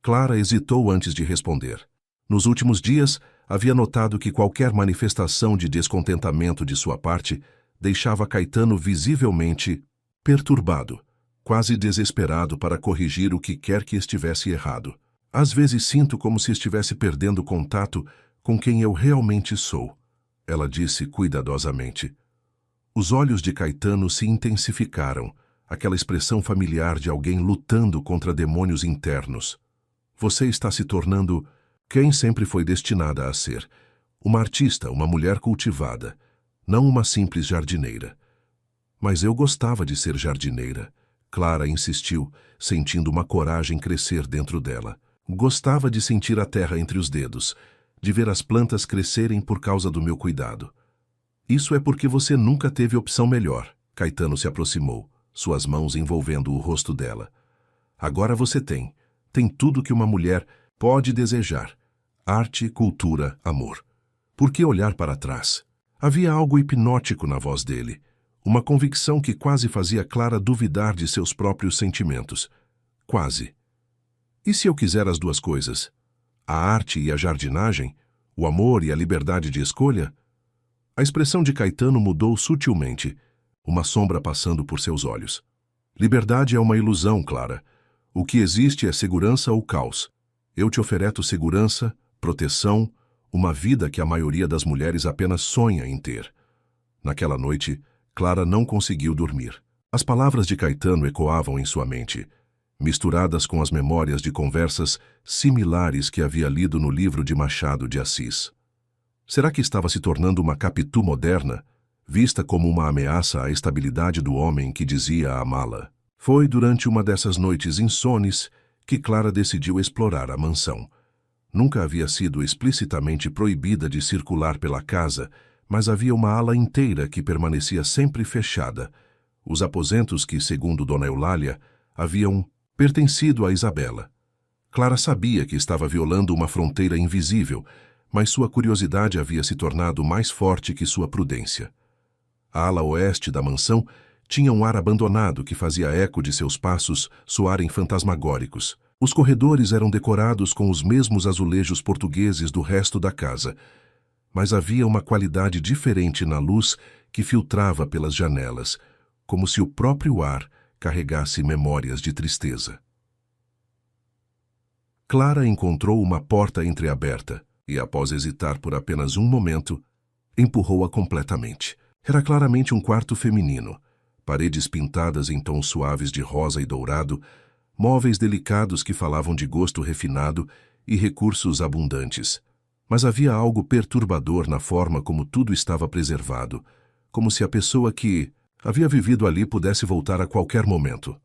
Clara hesitou antes de responder. Nos últimos dias, havia notado que qualquer manifestação de descontentamento de sua parte deixava Caetano visivelmente perturbado, quase desesperado para corrigir o que quer que estivesse errado. Às vezes sinto como se estivesse perdendo contato com quem eu realmente sou, ela disse cuidadosamente. Os olhos de Caetano se intensificaram, aquela expressão familiar de alguém lutando contra demônios internos. Você está se tornando quem sempre foi destinada a ser, uma artista, uma mulher cultivada, não uma simples jardineira. Mas eu gostava de ser jardineira, Clara insistiu, sentindo uma coragem crescer dentro dela. Gostava de sentir a terra entre os dedos, de ver as plantas crescerem por causa do meu cuidado. Isso é porque você nunca teve opção melhor. Caetano se aproximou, suas mãos envolvendo o rosto dela. Agora você tem tudo que uma mulher pode desejar. Arte, cultura, amor. Por que olhar para trás? Havia algo hipnótico na voz dele, uma convicção que quase fazia Clara duvidar de seus próprios sentimentos. Quase. E se eu quiser as duas coisas? A arte e a jardinagem? O amor e a liberdade de escolha? A expressão de Caetano mudou sutilmente, uma sombra passando por seus olhos. Liberdade é uma ilusão, Clara. O que existe é segurança ou caos. Eu te ofereço segurança, proteção, uma vida que a maioria das mulheres apenas sonha em ter. Naquela noite, Clara não conseguiu dormir. As palavras de Caetano ecoavam em sua mente, misturadas com as memórias de conversas similares que havia lido no livro de Machado de Assis. Será que estava se tornando uma Capitu moderna, vista como uma ameaça à estabilidade do homem que dizia amá-la? Foi durante uma dessas noites insones que Clara decidiu explorar a mansão. Nunca havia sido explicitamente proibida de circular pela casa, mas havia uma ala inteira que permanecia sempre fechada. Os aposentos que, segundo Dona Eulália, haviam pertencido a Isabela. Clara sabia que estava violando uma fronteira invisível, mas sua curiosidade havia se tornado mais forte que sua prudência. A ala oeste da mansão tinha um ar abandonado que fazia eco de seus passos soarem fantasmagóricos. Os corredores eram decorados com os mesmos azulejos portugueses do resto da casa, mas havia uma qualidade diferente na luz que filtrava pelas janelas, como se o próprio ar carregasse memórias de tristeza. Clara encontrou uma porta entreaberta e, após hesitar por apenas um momento, empurrou-a completamente. Era claramente um quarto feminino, paredes pintadas em tons suaves de rosa e dourado, móveis delicados que falavam de gosto refinado e recursos abundantes. Mas havia algo perturbador na forma como tudo estava preservado, como se a pessoa que havia vivido ali pudesse voltar a qualquer momento.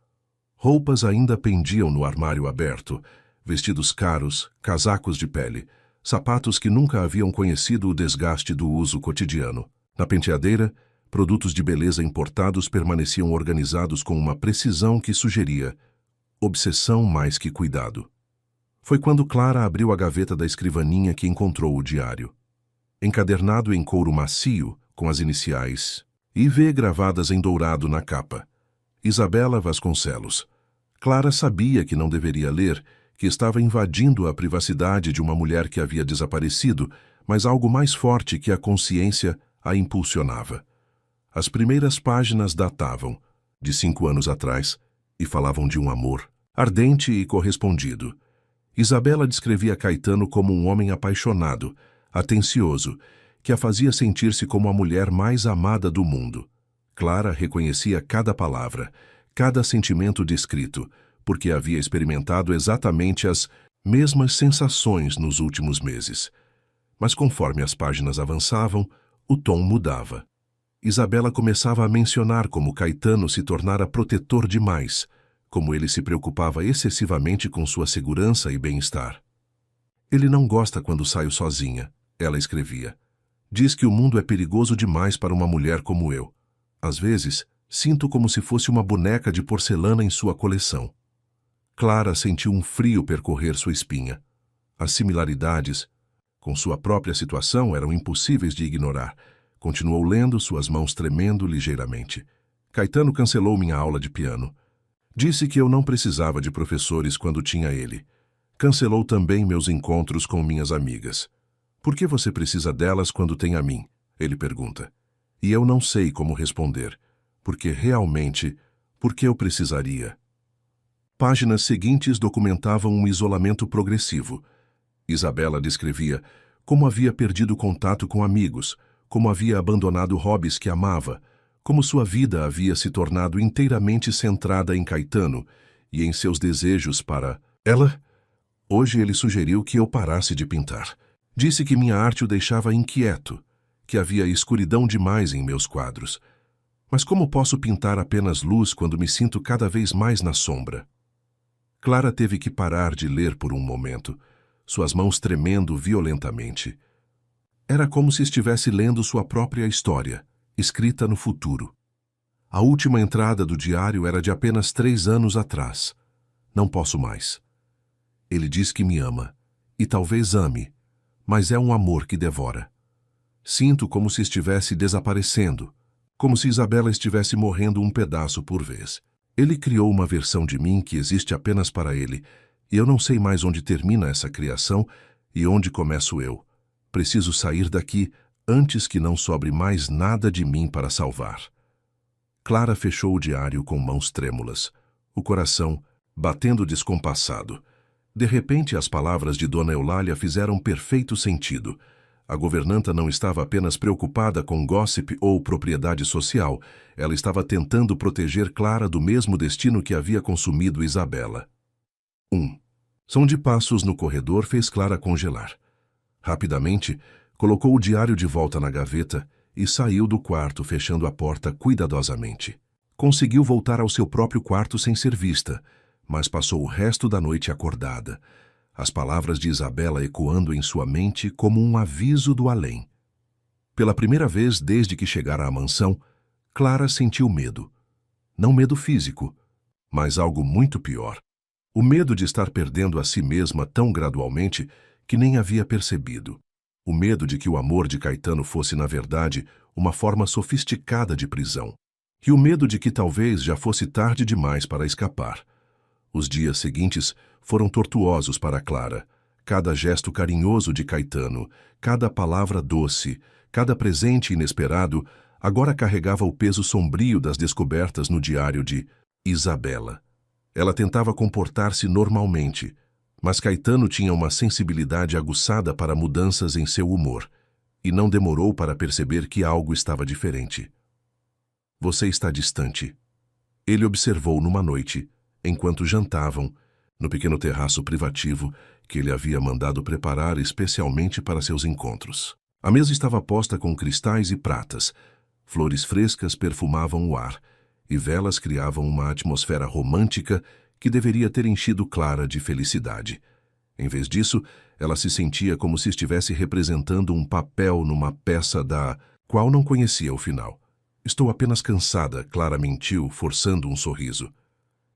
Roupas ainda pendiam no armário aberto, vestidos caros, casacos de pele, sapatos que nunca haviam conhecido o desgaste do uso cotidiano. Na penteadeira, produtos de beleza importados permaneciam organizados com uma precisão que sugeria obsessão mais que cuidado. Foi quando Clara abriu a gaveta da escrivaninha que encontrou o diário. Encadernado em couro macio, com as iniciais IV gravadas em dourado na capa. Isabela Vasconcelos. Clara sabia que não deveria ler, que estava invadindo a privacidade de uma mulher que havia desaparecido, mas algo mais forte que a consciência a impulsionava. As primeiras páginas datavam, de 5 anos atrás, e falavam de um amor, ardente e correspondido. Isabela descrevia Caetano como um homem apaixonado, atencioso, que a fazia sentir-se como a mulher mais amada do mundo. Clara reconhecia cada palavra, cada sentimento descrito, porque havia experimentado exatamente as mesmas sensações nos últimos meses. Mas conforme as páginas avançavam, o tom mudava. Isabela começava a mencionar como Caetano se tornara protetor demais, como ele se preocupava excessivamente com sua segurança e bem-estar. Ele não gosta quando saio sozinha, ela escrevia. Diz que o mundo é perigoso demais para uma mulher como eu. Às vezes, sinto como se fosse uma boneca de porcelana em sua coleção. Clara sentiu um frio percorrer sua espinha. As similaridades com sua própria situação eram impossíveis de ignorar. Continuou lendo, suas mãos tremendo ligeiramente. Caetano cancelou minha aula de piano. Disse que eu não precisava de professores quando tinha ele. Cancelou também meus encontros com minhas amigas. Por que você precisa delas quando tem a mim? Ele pergunta. E eu não sei como responder. Porque realmente, por que eu precisaria? Páginas seguintes documentavam um isolamento progressivo. Isabela descrevia como havia perdido contato com amigos, como havia abandonado hobbies que amava, como sua vida havia se tornado inteiramente centrada em Caetano e em seus desejos para ela. Hoje ele sugeriu que eu parasse de pintar. Disse que minha arte o deixava inquieto, que havia escuridão demais em meus quadros. Mas como posso pintar apenas luz quando me sinto cada vez mais na sombra? Clara teve que parar de ler por um momento, suas mãos tremendo violentamente. Era como se estivesse lendo sua própria história, escrita no futuro. A última entrada do diário era de apenas 3 anos atrás. Não posso mais. Ele diz que me ama, e talvez ame, mas é um amor que devora. Sinto como se estivesse desaparecendo, como se Isabela estivesse morrendo um pedaço por vez. Ele criou uma versão de mim que existe apenas para ele, e eu não sei mais onde termina essa criação e onde começo eu. Preciso sair daqui antes que não sobre mais nada de mim para salvar. Clara fechou o diário com mãos trêmulas, o coração batendo descompassado. De repente, as palavras de Dona Eulália fizeram perfeito sentido. A governanta não estava apenas preocupada com gossip ou propriedade social, ela estava tentando proteger Clara do mesmo destino que havia consumido Isabela. 1. Som de passos no corredor fez Clara congelar. Rapidamente, colocou o diário de volta na gaveta e saiu do quarto, fechando a porta cuidadosamente. Conseguiu voltar ao seu próprio quarto sem ser vista, mas passou o resto da noite acordada, as palavras de Isabela ecoando em sua mente como um aviso do além. Pela primeira vez desde que chegara à mansão, Clara sentiu medo. Não medo físico, mas algo muito pior. O medo de estar perdendo a si mesma tão gradualmente que nem havia percebido. O medo de que o amor de Caetano fosse, na verdade, uma forma sofisticada de prisão. E o medo de que talvez já fosse tarde demais para escapar. Os dias seguintes foram tortuosos para Clara. Cada gesto carinhoso de Caetano, cada palavra doce, cada presente inesperado, agora carregava o peso sombrio das descobertas no diário de Isabela. Ela tentava comportar-se normalmente, mas Caetano tinha uma sensibilidade aguçada para mudanças em seu humor, e não demorou para perceber que algo estava diferente. Você está distante. Ele observou numa noite, enquanto jantavam, no pequeno terraço privativo que ele havia mandado preparar especialmente para seus encontros. A mesa estava posta com cristais e pratas, flores frescas perfumavam o ar, e velas criavam uma atmosfera romântica que deveria ter enchido Clara de felicidade. Em vez disso, Ela se sentia como se estivesse representando um papel numa peça da qual não conhecia o final. Estou apenas cansada, Clara mentiu, forçando um sorriso.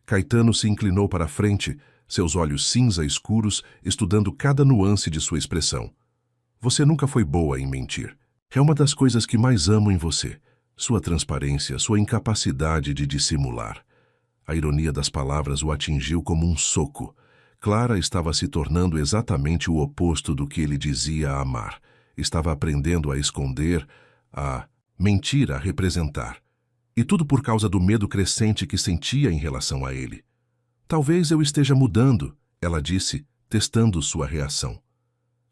Caetano se inclinou para a frente, seus olhos cinza escuros, estudando cada nuance de sua expressão. Você nunca foi boa em mentir. É uma das coisas que mais amo em você. Sua transparência, sua incapacidade de dissimular. A ironia das palavras o atingiu como um soco. Clara estava se tornando exatamente o oposto do que ele dizia amar. Estava aprendendo a esconder, a mentir, a representar. E tudo por causa do medo crescente que sentia em relação a ele. Talvez eu esteja mudando, ela disse, testando sua reação.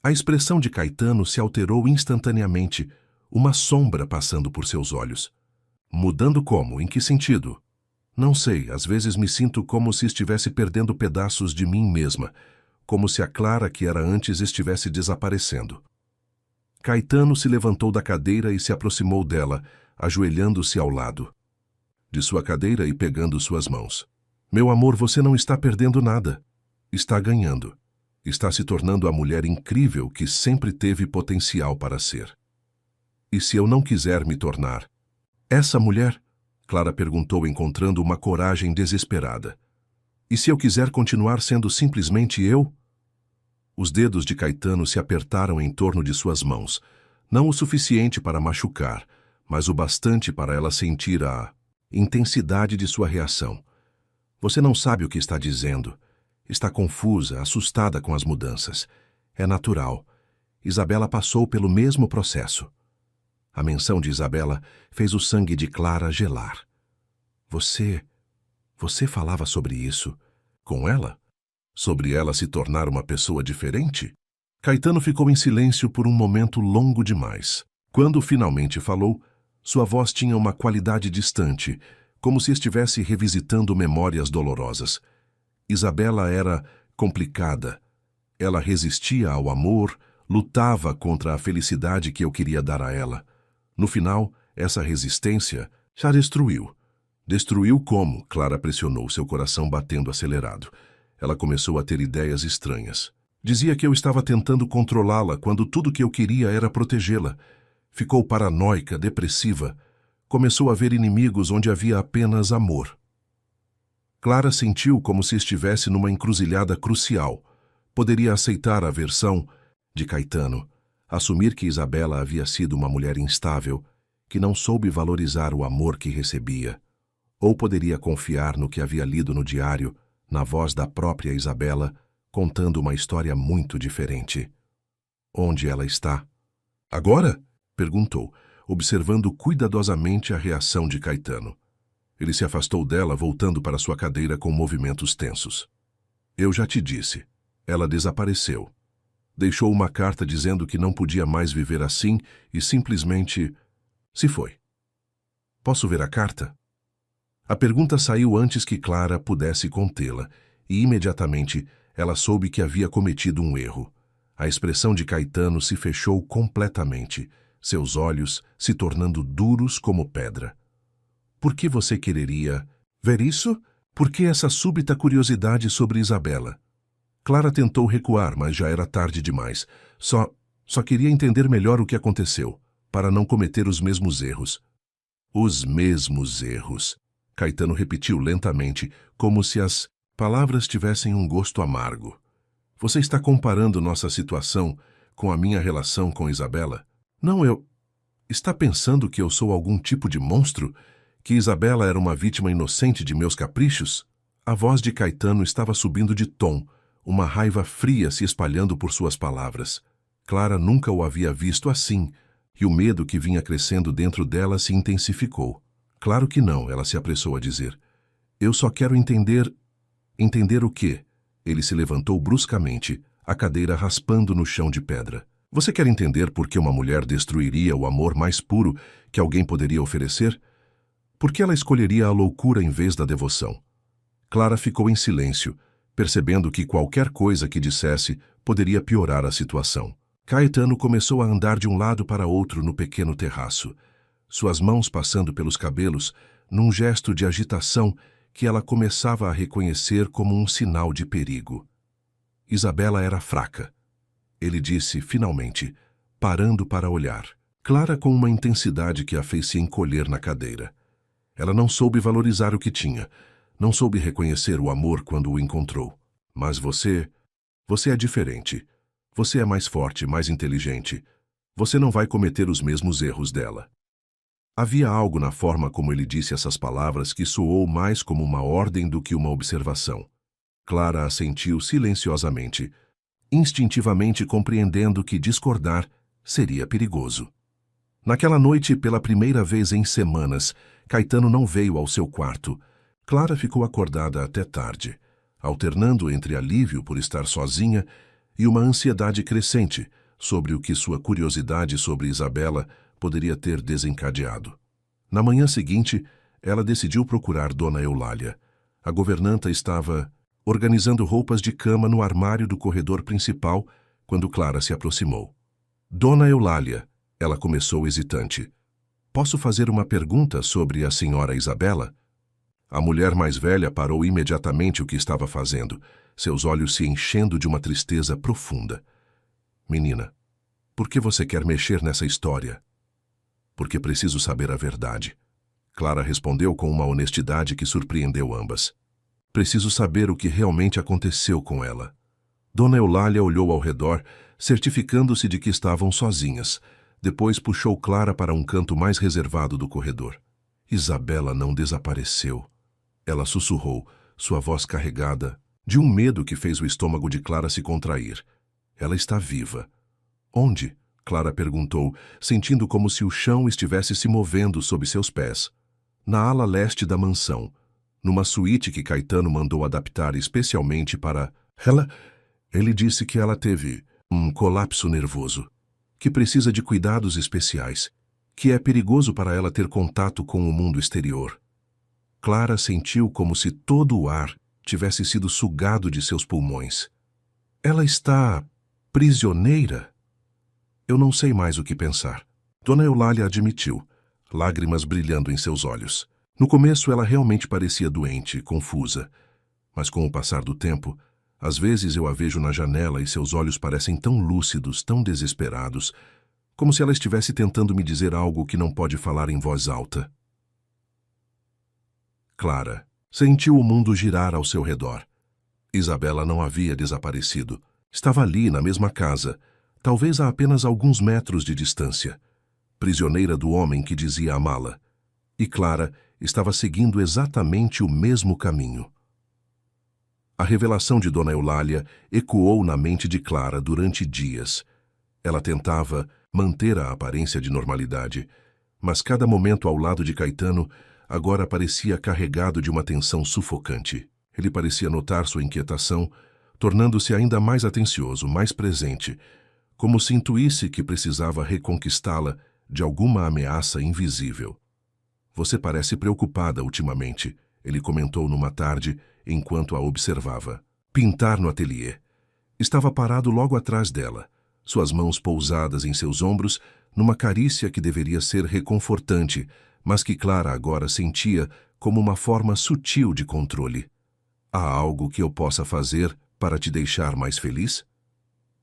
A expressão de Caetano se alterou instantaneamente, uma sombra passando por seus olhos. Mudando como? Em que sentido? Não sei, às vezes me sinto como se estivesse perdendo pedaços de mim mesma, como se a Clara que era antes estivesse desaparecendo. Caetano se levantou da cadeira e se aproximou dela, ajoelhando-se ao lado de sua cadeira e pegando suas mãos. Meu amor, você não está perdendo nada. Está ganhando. Está se tornando a mulher incrível que sempre teve potencial para ser. E se eu não quiser me tornar essa mulher? Clara perguntou, encontrando uma coragem desesperada. E se eu quiser continuar sendo simplesmente eu? Os dedos de Caetano se apertaram em torno de suas mãos, não o suficiente para machucar, mas o bastante para ela sentir a intensidade de sua reação. Você não sabe o que está dizendo. Está confusa, assustada com as mudanças. É natural. Isabela passou pelo mesmo processo. A menção de Isabela fez o sangue de Clara gelar. Você falava sobre isso com ela? Sobre ela se tornar uma pessoa diferente? Caetano ficou em silêncio por um momento longo demais. Quando finalmente falou, sua voz tinha uma qualidade distante, como se estivesse revisitando memórias dolorosas. Isabela era complicada. Ela resistia ao amor, lutava contra a felicidade que eu queria dar a ela. No final, essa resistência já destruiu. Destruiu como? Clara pressionou, seu coração batendo acelerado. Ela começou a ter ideias estranhas. Dizia que eu estava tentando controlá-la quando tudo que eu queria era protegê-la. Ficou paranoica, depressiva. Começou a ver inimigos onde havia apenas amor. Clara sentiu como se estivesse numa encruzilhada crucial. Poderia aceitar a versão de Caetano, assumir que Isabela havia sido uma mulher instável, que não soube valorizar o amor que recebia. Ou poderia confiar no que havia lido no diário, na voz da própria Isabela, contando uma história muito diferente. Onde ela está? Agora? Perguntou, observando cuidadosamente a reação de Caetano. Ele se afastou dela, voltando para sua cadeira com movimentos tensos. Eu já te disse. Ela desapareceu. Deixou uma carta dizendo que não podia mais viver assim e simplesmente se foi. Posso ver a carta? A pergunta saiu antes que Clara pudesse contê-la, e imediatamente ela soube que havia cometido um erro. A expressão de Caetano se fechou completamente, seus olhos se tornando duros como pedra. Por que você quereria ver isso? Por que essa súbita curiosidade sobre Isabela? Clara tentou recuar, mas já era tarde demais. Só queria entender melhor o que aconteceu, para não cometer os mesmos erros. Os mesmos erros. Caetano repetiu lentamente, como se as palavras tivessem um gosto amargo. Você está comparando nossa situação com a minha relação com Isabela? Não, eu... Está pensando que eu sou algum tipo de monstro? Que Isabela era uma vítima inocente de meus caprichos? A voz de Caetano estava subindo de tom, uma raiva fria se espalhando por suas palavras. Clara nunca o havia visto assim, e o medo que vinha crescendo dentro dela se intensificou. Claro que não, ela se apressou a dizer. Eu só quero entender... Entender o quê? Ele se levantou bruscamente, a cadeira raspando no chão de pedra. Você quer entender por que uma mulher destruiria o amor mais puro que alguém poderia oferecer? Por que ela escolheria a loucura em vez da devoção? Clara ficou em silêncio, percebendo que qualquer coisa que dissesse poderia piorar a situação. Caetano começou a andar de um lado para outro no pequeno terraço, suas mãos passando pelos cabelos, num gesto de agitação que ela começava a reconhecer como um sinal de perigo. Isabela era fraca. ele disse finalmente, parando para olhar. Clara com uma intensidade que a fez se encolher na cadeira. Ela não soube valorizar o que tinha, não soube reconhecer o amor quando o encontrou. Mas você é diferente. Você é mais forte, mais inteligente. Você não vai cometer os mesmos erros dela. Havia algo na forma como ele disse essas palavras que soou mais como uma ordem do que uma observação. Clara assentiu silenciosamente, instintivamente compreendendo que discordar seria perigoso. Naquela noite, pela primeira vez em semanas, Caetano não veio ao seu quarto. Clara ficou acordada até tarde, alternando entre alívio por estar sozinha e uma ansiedade crescente sobre o que sua curiosidade sobre Isabela poderia ter desencadeado. Na manhã seguinte, ela decidiu procurar Dona Eulália. A governanta estava organizando roupas de cama no armário do corredor principal quando Clara se aproximou. Dona Eulália, ela começou hesitante. Posso fazer uma pergunta sobre a senhora Isabela? A mulher mais velha parou imediatamente o que estava fazendo, seus olhos se enchendo de uma tristeza profunda. Menina, por que você quer mexer nessa história? Porque preciso saber a verdade. Clara respondeu com uma honestidade que surpreendeu ambas. Preciso saber o que realmente aconteceu com ela. Dona Eulália olhou ao redor, certificando-se de que estavam sozinhas. Depois puxou Clara para um canto mais reservado do corredor. Isabela não desapareceu. Ela sussurrou, sua voz carregada, de um medo que fez o estômago de Clara se contrair. Ela está viva. Onde? Clara perguntou, sentindo como se o chão estivesse se movendo sob seus pés. Na ala leste da mansão, numa suíte que Caetano mandou adaptar especialmente para ela. Ele disse que ela teve um colapso nervoso, que precisa de cuidados especiais, que é perigoso para ela ter contato com o mundo exterior. Clara sentiu como se todo o ar tivesse sido sugado de seus pulmões. Ela está prisioneira? Eu não sei mais o que pensar. Dona Eulália admitiu, lágrimas brilhando em seus olhos. No começo ela realmente parecia doente, confusa. Mas com o passar do tempo, às vezes eu a vejo na janela e seus olhos parecem tão lúcidos, tão desesperados, como se ela estivesse tentando me dizer algo que não pode falar em voz alta. Clara sentiu o mundo girar ao seu redor. Isabela não havia desaparecido. Estava ali, na mesma casa, talvez a apenas alguns metros de distância, prisioneira do homem que dizia amá-la. E Clara estava seguindo exatamente o mesmo caminho. A revelação de Dona Eulália ecoou na mente de Clara durante dias. Ela tentava manter a aparência de normalidade, mas cada momento ao lado de Caetano agora parecia carregado de uma tensão sufocante. Ele parecia notar sua inquietação, tornando-se ainda mais atencioso, mais presente, como se intuísse que precisava reconquistá-la de alguma ameaça invisível. Você parece preocupada ultimamente, ele comentou numa tarde, enquanto a observava. Pintar no ateliê. Estava parado logo atrás dela, suas mãos pousadas em seus ombros, numa carícia que deveria ser reconfortante, mas que Clara agora sentia como uma forma sutil de controle. Há algo que eu possa fazer para te deixar mais feliz?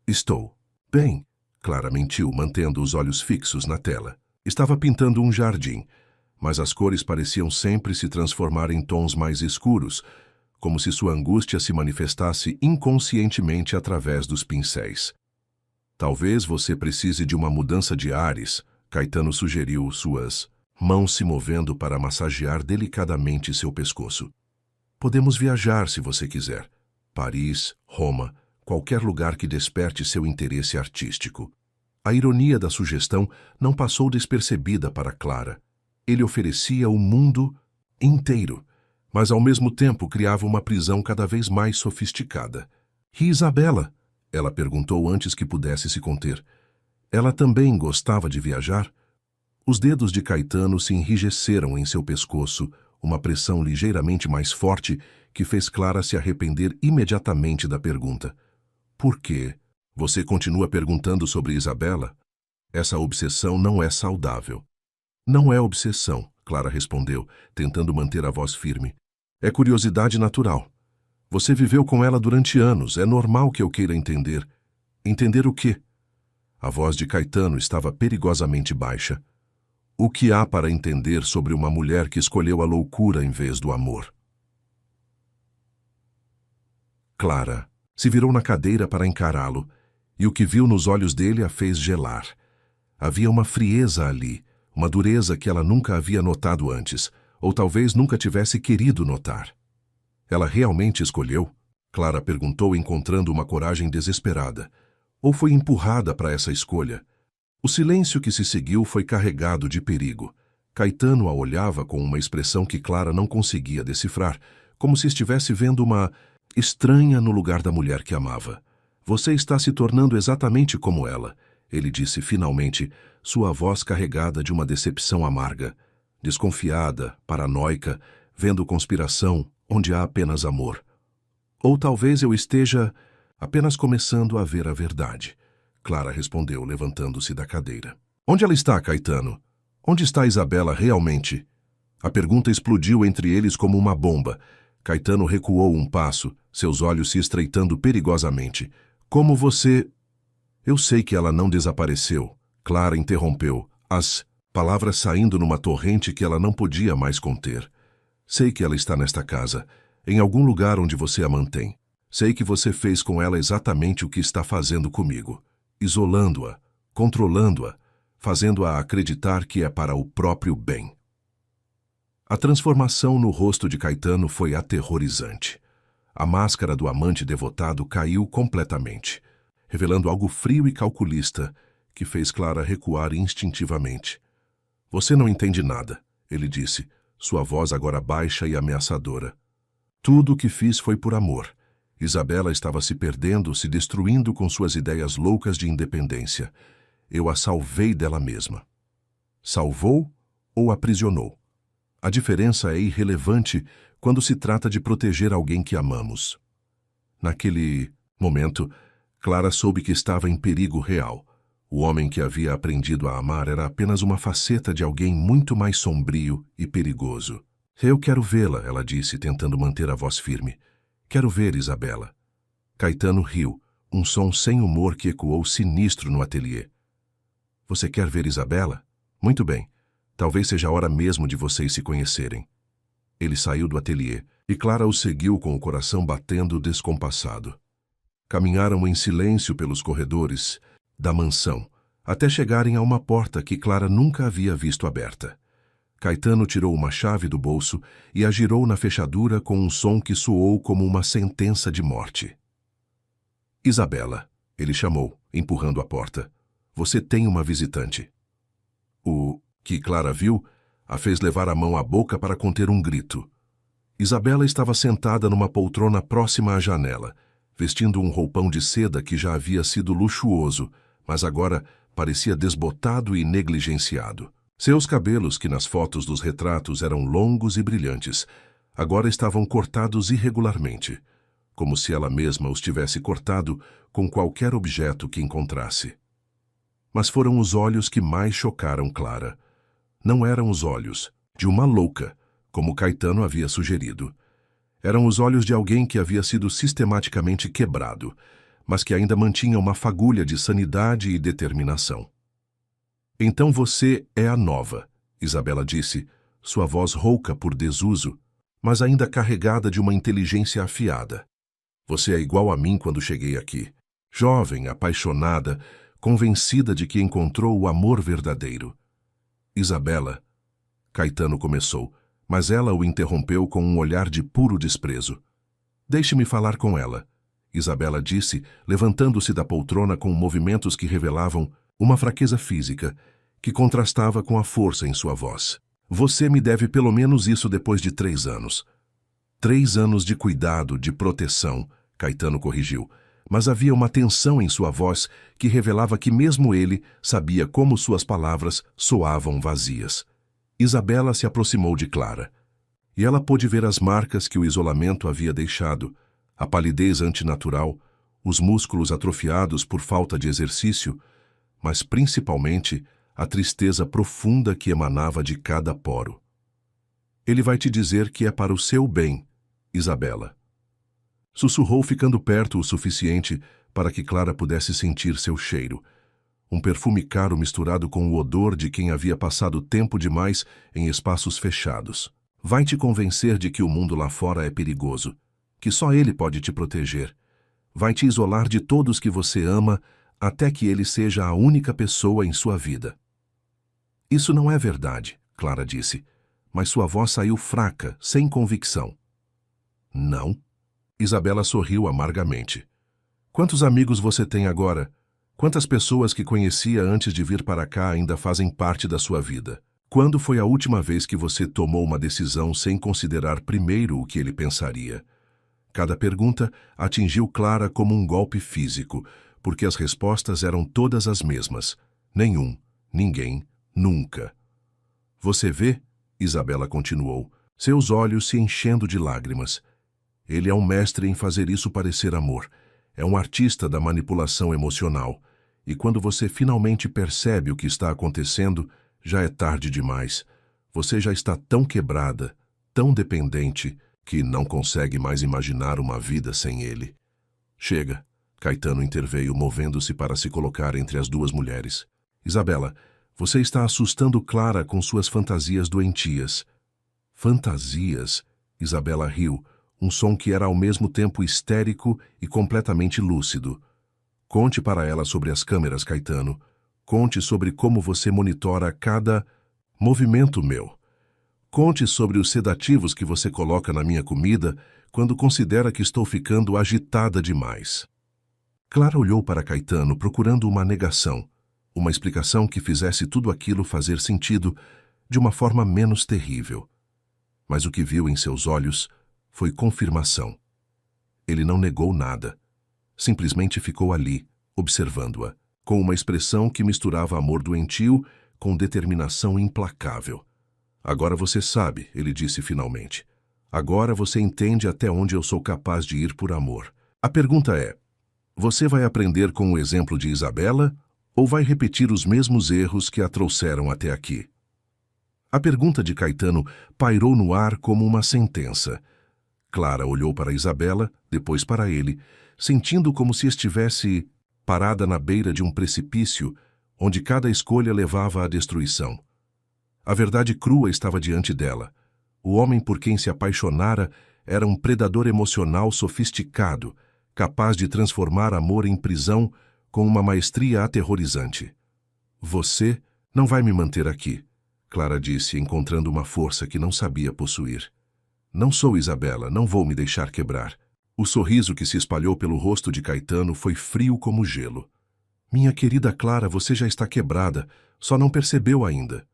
Estou. Bem, Clara mentiu, mantendo os olhos fixos na tela. Estava pintando um jardim, mas as cores pareciam sempre se transformar em tons mais escuros, como se sua angústia se manifestasse inconscientemente através dos pincéis. Talvez você precise de uma mudança de ares, Caetano sugeriu, suas mãos se movendo para massagear delicadamente seu pescoço. Podemos viajar se você quiser. Paris, Roma, qualquer lugar que desperte seu interesse artístico. A ironia da sugestão não passou despercebida para Clara. Ele oferecia o mundo inteiro, mas ao mesmo tempo criava uma prisão cada vez mais sofisticada. E Isabela? Ela perguntou antes que pudesse se conter. Ela também gostava de viajar? Os dedos de Caetano se enrijeceram em seu pescoço, uma pressão ligeiramente mais forte que fez Clara se arrepender imediatamente da pergunta. Por quê? Você continua perguntando sobre Isabela? Essa obsessão não é saudável. Não é obsessão, Clara respondeu, tentando manter a voz firme. É curiosidade natural. Você viveu com ela durante anos, é normal que eu queira entender. Entender o quê? A voz de Caetano estava perigosamente baixa. O que há para entender sobre uma mulher que escolheu a loucura em vez do amor? Clara se virou na cadeira para encará-lo, e o que viu nos olhos dele a fez gelar. Havia uma frieza ali, uma dureza que ela nunca havia notado antes, ou talvez nunca tivesse querido notar. Ela realmente escolheu? Clara perguntou, encontrando uma coragem desesperada. Ou foi empurrada para essa escolha? O silêncio que se seguiu foi carregado de perigo. Caetano a olhava com uma expressão que Clara não conseguia decifrar, como se estivesse vendo uma estranha no lugar da mulher que amava. Você está se tornando exatamente como ela, ele disse finalmente, sua voz carregada de uma decepção amarga. Desconfiada, paranoica, vendo conspiração onde há apenas amor. Ou talvez eu esteja apenas começando a ver a verdade. Clara respondeu, levantando-se da cadeira. Onde ela está, Caetano? Onde está Isabela realmente? A pergunta explodiu entre eles como uma bomba. Caetano recuou um passo, seus olhos se estreitando perigosamente. Como você... Eu sei que ela não desapareceu. Clara interrompeu, as palavras saindo numa torrente que ela não podia mais conter. Sei que ela está nesta casa, em algum lugar onde você a mantém. Sei que você fez com ela exatamente o que está fazendo comigo. Isolando-a, controlando-a, fazendo-a acreditar que é para o próprio bem. A transformação no rosto de Caetano foi aterrorizante. A máscara do amante devotado caiu completamente, revelando algo frio e calculista que fez Clara recuar instintivamente. Você não entende nada, ele disse, sua voz agora baixa e ameaçadora. Tudo o que fiz foi por amor. Isabela estava se perdendo, se destruindo com suas ideias loucas de independência. Eu a salvei dela mesma. Salvou ou aprisionou? A diferença é irrelevante quando se trata de proteger alguém que amamos. Naquele momento, Clara soube que estava em perigo real. O homem que havia aprendido a amar era apenas uma faceta de alguém muito mais sombrio e perigoso. Eu quero vê-la, ela disse, tentando manter a voz firme. Quero ver Isabela. Caetano riu, um som sem humor que ecoou sinistro no ateliê. Você quer ver Isabela? Muito bem. Talvez seja a hora mesmo de vocês se conhecerem. Ele saiu do ateliê, e Clara o seguiu com o coração batendo descompassado. Caminharam em silêncio pelos corredores da mansão, até chegarem a uma porta que Clara nunca havia visto aberta. Caetano tirou uma chave do bolso e a girou na fechadura com um som que soou como uma sentença de morte. Isabela, ele chamou, empurrando a porta. Você tem uma visitante. O que Clara viu a fez levar a mão à boca para conter um grito. Isabela estava sentada numa poltrona próxima à janela, vestindo um roupão de seda que já havia sido luxuoso, mas agora parecia desbotado e negligenciado. Seus cabelos, que nas fotos dos retratos eram longos e brilhantes, agora estavam cortados irregularmente, como se ela mesma os tivesse cortado com qualquer objeto que encontrasse. Mas foram os olhos que mais chocaram Clara. Não eram os olhos de uma louca, como Caetano havia sugerido. Eram os olhos de alguém que havia sido sistematicamente quebrado, mas que ainda mantinha uma fagulha de sanidade e determinação. Então você é a nova, Isabela disse, sua voz rouca por desuso, mas ainda carregada de uma inteligência afiada. Você é igual a mim quando cheguei aqui. Jovem, apaixonada, convencida de que encontrou o amor verdadeiro. Isabela, Caetano começou, mas ela o interrompeu com um olhar de puro desprezo. Deixe-me falar com ela, Isabela disse, levantando-se da poltrona com movimentos que revelavam uma fraqueza física, que contrastava com a força em sua voz. Você me deve pelo menos isso depois de 3 anos. 3 anos de cuidado, de proteção, Caetano corrigiu, mas havia uma tensão em sua voz que revelava que mesmo ele sabia como suas palavras soavam vazias. Isabela se aproximou de Clara, e ela pôde ver as marcas que o isolamento havia deixado, a palidez antinatural, os músculos atrofiados por falta de exercício, mas principalmente a tristeza profunda que emanava de cada poro. Ele vai te dizer que é para o seu bem, Isabela. Sussurrou ficando perto o suficiente para que Clara pudesse sentir seu cheiro. Um perfume caro misturado com o odor de quem havia passado tempo demais em espaços fechados. Vai te convencer de que o mundo lá fora é perigoso, que só ele pode te proteger. Vai te isolar de todos que você ama até que ele seja a única pessoa em sua vida. Isso não é verdade, Clara disse, mas sua voz saiu fraca, sem convicção. Não? Isabela sorriu amargamente. Quantos amigos você tem agora? Quantas pessoas que conhecia antes de vir para cá ainda fazem parte da sua vida? Quando foi a última vez que você tomou uma decisão sem considerar primeiro o que ele pensaria? Cada pergunta atingiu Clara como um golpe físico, porque as respostas eram todas as mesmas. Nenhum, ninguém, nunca. Você vê? Isabela continuou, seus olhos se enchendo de lágrimas. Ele é um mestre em fazer isso parecer amor. É um artista da manipulação emocional. E quando você finalmente percebe o que está acontecendo, já é tarde demais. Você já está tão quebrada, tão dependente, que não consegue mais imaginar uma vida sem ele. Chega, Caetano interveio, movendo-se para se colocar entre as duas mulheres. Isabela, você está assustando Clara com suas fantasias doentias. Fantasias? Isabela riu, um som que era ao mesmo tempo histérico e completamente lúcido. Conte para ela sobre as câmeras, Caetano. Conte sobre como você monitora cada movimento meu. Conte sobre os sedativos que você coloca na minha comida quando considera que estou ficando agitada demais. Clara olhou para Caetano procurando uma negação, uma explicação que fizesse tudo aquilo fazer sentido de uma forma menos terrível. Mas o que viu em seus olhos foi confirmação. Ele não negou nada. Simplesmente ficou ali, observando-a, com uma expressão que misturava amor doentio com determinação implacável. Agora você sabe, ele disse finalmente. Agora você entende até onde eu sou capaz de ir por amor. A pergunta é, você vai aprender com o exemplo de Isabela ou vai repetir os mesmos erros que a trouxeram até aqui? A pergunta de Caetano pairou no ar como uma sentença. Clara olhou para Isabela, depois para ele, sentindo como se estivesse parada na beira de um precipício, onde cada escolha levava à destruição. A verdade crua estava diante dela. O homem por quem se apaixonara era um predador emocional sofisticado, capaz de transformar amor em prisão com uma maestria aterrorizante. Você não vai me manter aqui, Clara disse, encontrando uma força que não sabia possuir. Não sou Isabela, não vou me deixar quebrar. O sorriso que se espalhou pelo rosto de Caetano foi frio como gelo. Minha querida Clara, você já está quebrada, só não percebeu ainda.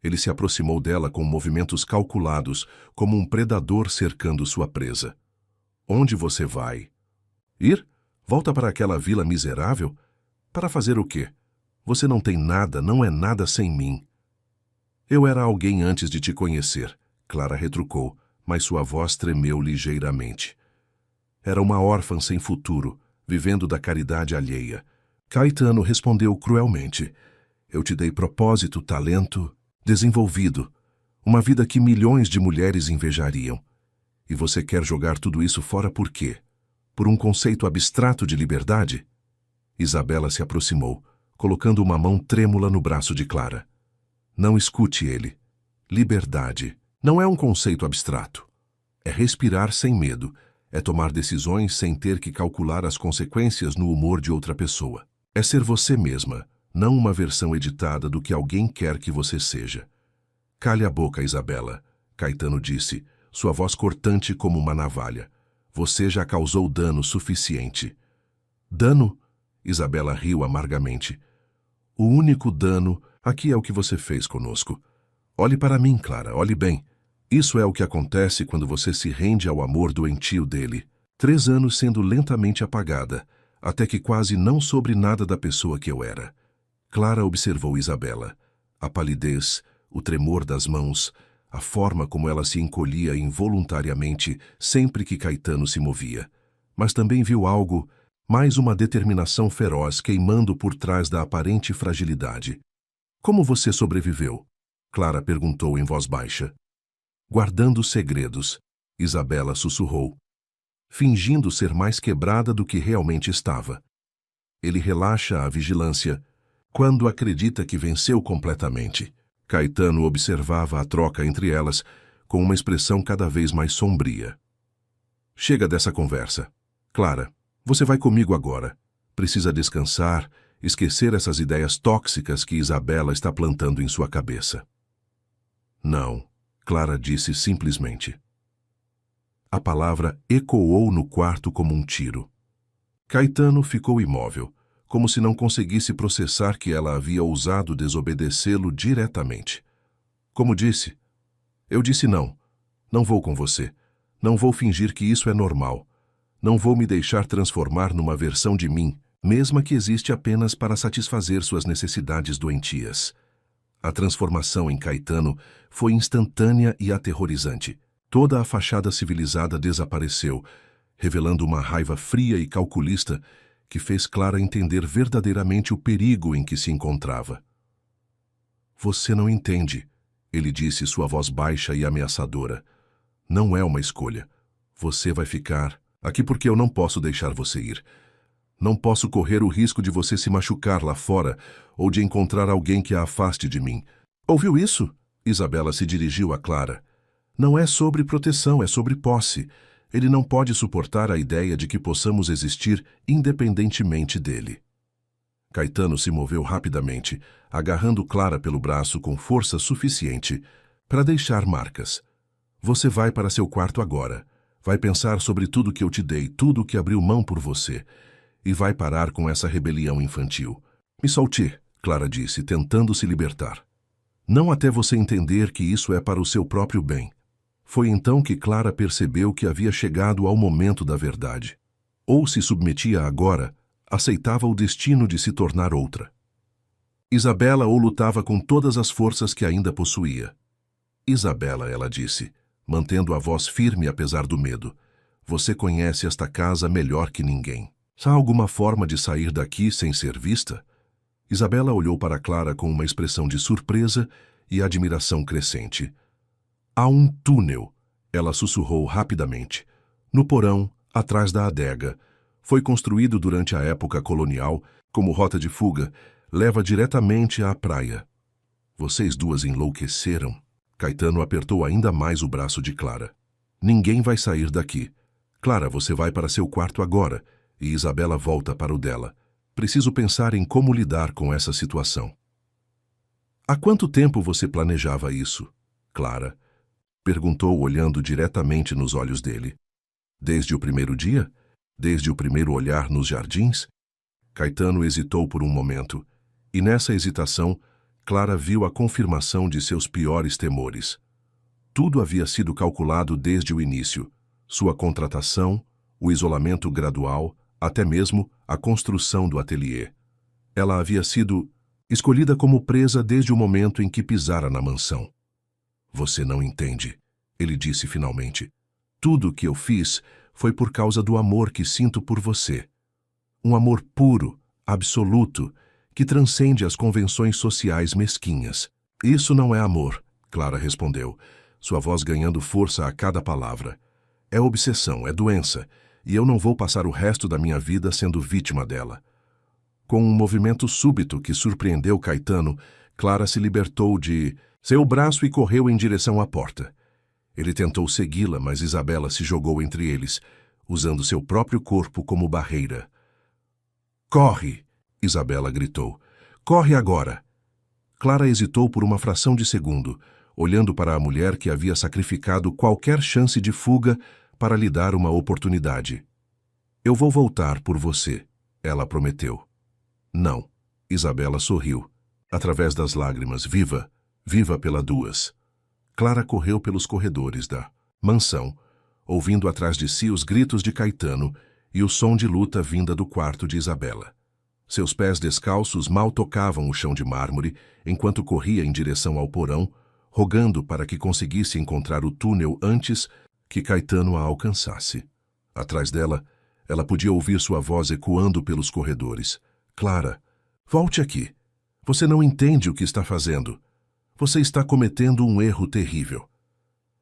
Ele se aproximou dela com movimentos calculados, como um predador cercando sua presa. Onde você vai? Ir? Volta para aquela vila miserável? Para fazer o quê? Você não tem nada, não é nada sem mim. Eu era alguém antes de te conhecer, Clara retrucou, mas sua voz tremeu ligeiramente. Era uma órfã sem futuro, vivendo da caridade alheia. Caetano respondeu cruelmente. Eu te dei propósito, talento, desenvolvido, uma vida que milhões de mulheres invejariam. E você quer jogar tudo isso fora por quê? Por um conceito abstrato de liberdade? Isabela se aproximou, colocando uma mão trêmula no braço de Clara. Não escute ele. Liberdade não é um conceito abstrato. É respirar sem medo, é tomar decisões sem ter que calcular as consequências no humor de outra pessoa. É ser você mesma, não uma versão editada do que alguém quer que você seja. Cale a boca, Isabela, Caetano disse, sua voz cortante como uma navalha. Você já causou dano suficiente. Dano? Isabela riu amargamente. O único dano aqui é o que você fez conosco. Olhe para mim, Clara, olhe bem. Isso é o que acontece quando você se rende ao amor doentio dele. 3 anos sendo lentamente apagada, até que quase não soube nada da pessoa que eu era. Clara observou Isabela. A palidez, o tremor das mãos, a forma como ela se encolhia involuntariamente sempre que Caetano se movia. Mas também viu algo, mais uma determinação feroz queimando por trás da aparente fragilidade. Como você sobreviveu? Clara perguntou em voz baixa. Guardando segredos, Isabela sussurrou. fingindo ser mais quebrada do que realmente estava. Ele relaxa a vigilância quando acredita que venceu completamente. Caetano observava a troca entre elas com uma expressão cada vez mais sombria. Chega dessa conversa. Clara, você vai comigo agora. Precisa descansar, esquecer essas ideias tóxicas que Isabela está plantando em sua cabeça. Não, Clara disse simplesmente. A palavra ecoou no quarto como um tiro. Caetano ficou imóvel, como se não conseguisse processar que ela havia ousado desobedecê-lo diretamente. Como disse? Eu disse não. Não vou com você. Não vou fingir que isso é normal. Não vou me deixar transformar numa versão de mim, mesma que existe apenas para satisfazer suas necessidades doentias. A transformação em Caetano foi instantânea e aterrorizante. Toda a fachada civilizada desapareceu, revelando uma raiva fria e calculista que fez Clara entender verdadeiramente o perigo em que se encontrava. Você não entende, ele disse, sua voz baixa e ameaçadora. Não é uma escolha. Você vai ficar aqui porque eu não posso deixar você ir. Não posso correr o risco de você se machucar lá fora ou de encontrar alguém que a afaste de mim. Ouviu isso? Isabela se dirigiu a Clara. Não é sobre proteção, é sobre posse. Ele não pode suportar a ideia de que possamos existir independentemente dele. Caetano se moveu rapidamente, agarrando Clara pelo braço com força suficiente para deixar marcas. Você vai para seu quarto agora. Vai pensar sobre tudo que eu te dei, tudo que abriu mão por você. E vai parar com essa rebelião infantil. Me solte, Clara disse, tentando se libertar. Não até você entender que isso é para o seu próprio bem. Foi então que Clara percebeu que havia chegado ao momento da verdade. Ou se submetia agora, aceitava o destino de se tornar outra. Isabela ou lutava com todas as forças que ainda possuía. Isabela, ela disse, mantendo a voz firme apesar do medo. Você conhece esta casa melhor que ninguém. Há alguma forma de sair daqui sem ser vista? Isabela olhou para Clara com uma expressão de surpresa e admiração crescente. Há um túnel, ela sussurrou rapidamente. No porão, atrás da adega. Foi construído durante a época colonial, como rota de fuga, leva diretamente à praia. Vocês duas enlouqueceram. Caetano apertou ainda mais o braço de Clara. Ninguém vai sair daqui. Clara, você vai para seu quarto agora, e Isabela volta para o dela. Preciso pensar em como lidar com essa situação. Há quanto tempo você planejava isso, Clara? Perguntou olhando diretamente nos olhos dele. Desde o primeiro dia? Desde o primeiro olhar nos jardins? Caetano hesitou por um momento, e nessa hesitação, Clara viu a confirmação de seus piores temores. Tudo havia sido calculado desde o início. Sua contratação, o isolamento gradual, até mesmo a construção do ateliê. Ela havia sido escolhida como presa desde o momento em que pisara na mansão. Você não entende, ele disse finalmente. Tudo o que eu fiz foi por causa do amor que sinto por você. Um amor puro, absoluto, que transcende as convenções sociais mesquinhas. Isso não é amor, Clara respondeu, sua voz ganhando força a cada palavra. É obsessão, é doença, e eu não vou passar o resto da minha vida sendo vítima dela. Com um movimento súbito que surpreendeu Caetano, Clara se libertou de seu braço e correu em direção à porta. Ele tentou segui-la, mas Isabela se jogou entre eles, usando seu próprio corpo como barreira. Corre! Isabela gritou. Corre agora! Clara hesitou por uma fração de segundo, olhando para a mulher que havia sacrificado qualquer chance de fuga para lhe dar uma oportunidade. Eu vou voltar por você, ela prometeu. Não. Isabela sorriu, através das lágrimas. Viva! Viva pela duas! Clara correu pelos corredores da mansão, ouvindo atrás de si os gritos de Caetano e o som de luta vinda do quarto de Isabela. Seus pés descalços mal tocavam o chão de mármore enquanto corria em direção ao porão, rogando para que conseguisse encontrar o túnel antes que Caetano a alcançasse. Atrás dela, ela podia ouvir sua voz ecoando pelos corredores. Clara, volte aqui. Você não entende o que está fazendo. Você está cometendo um erro terrível.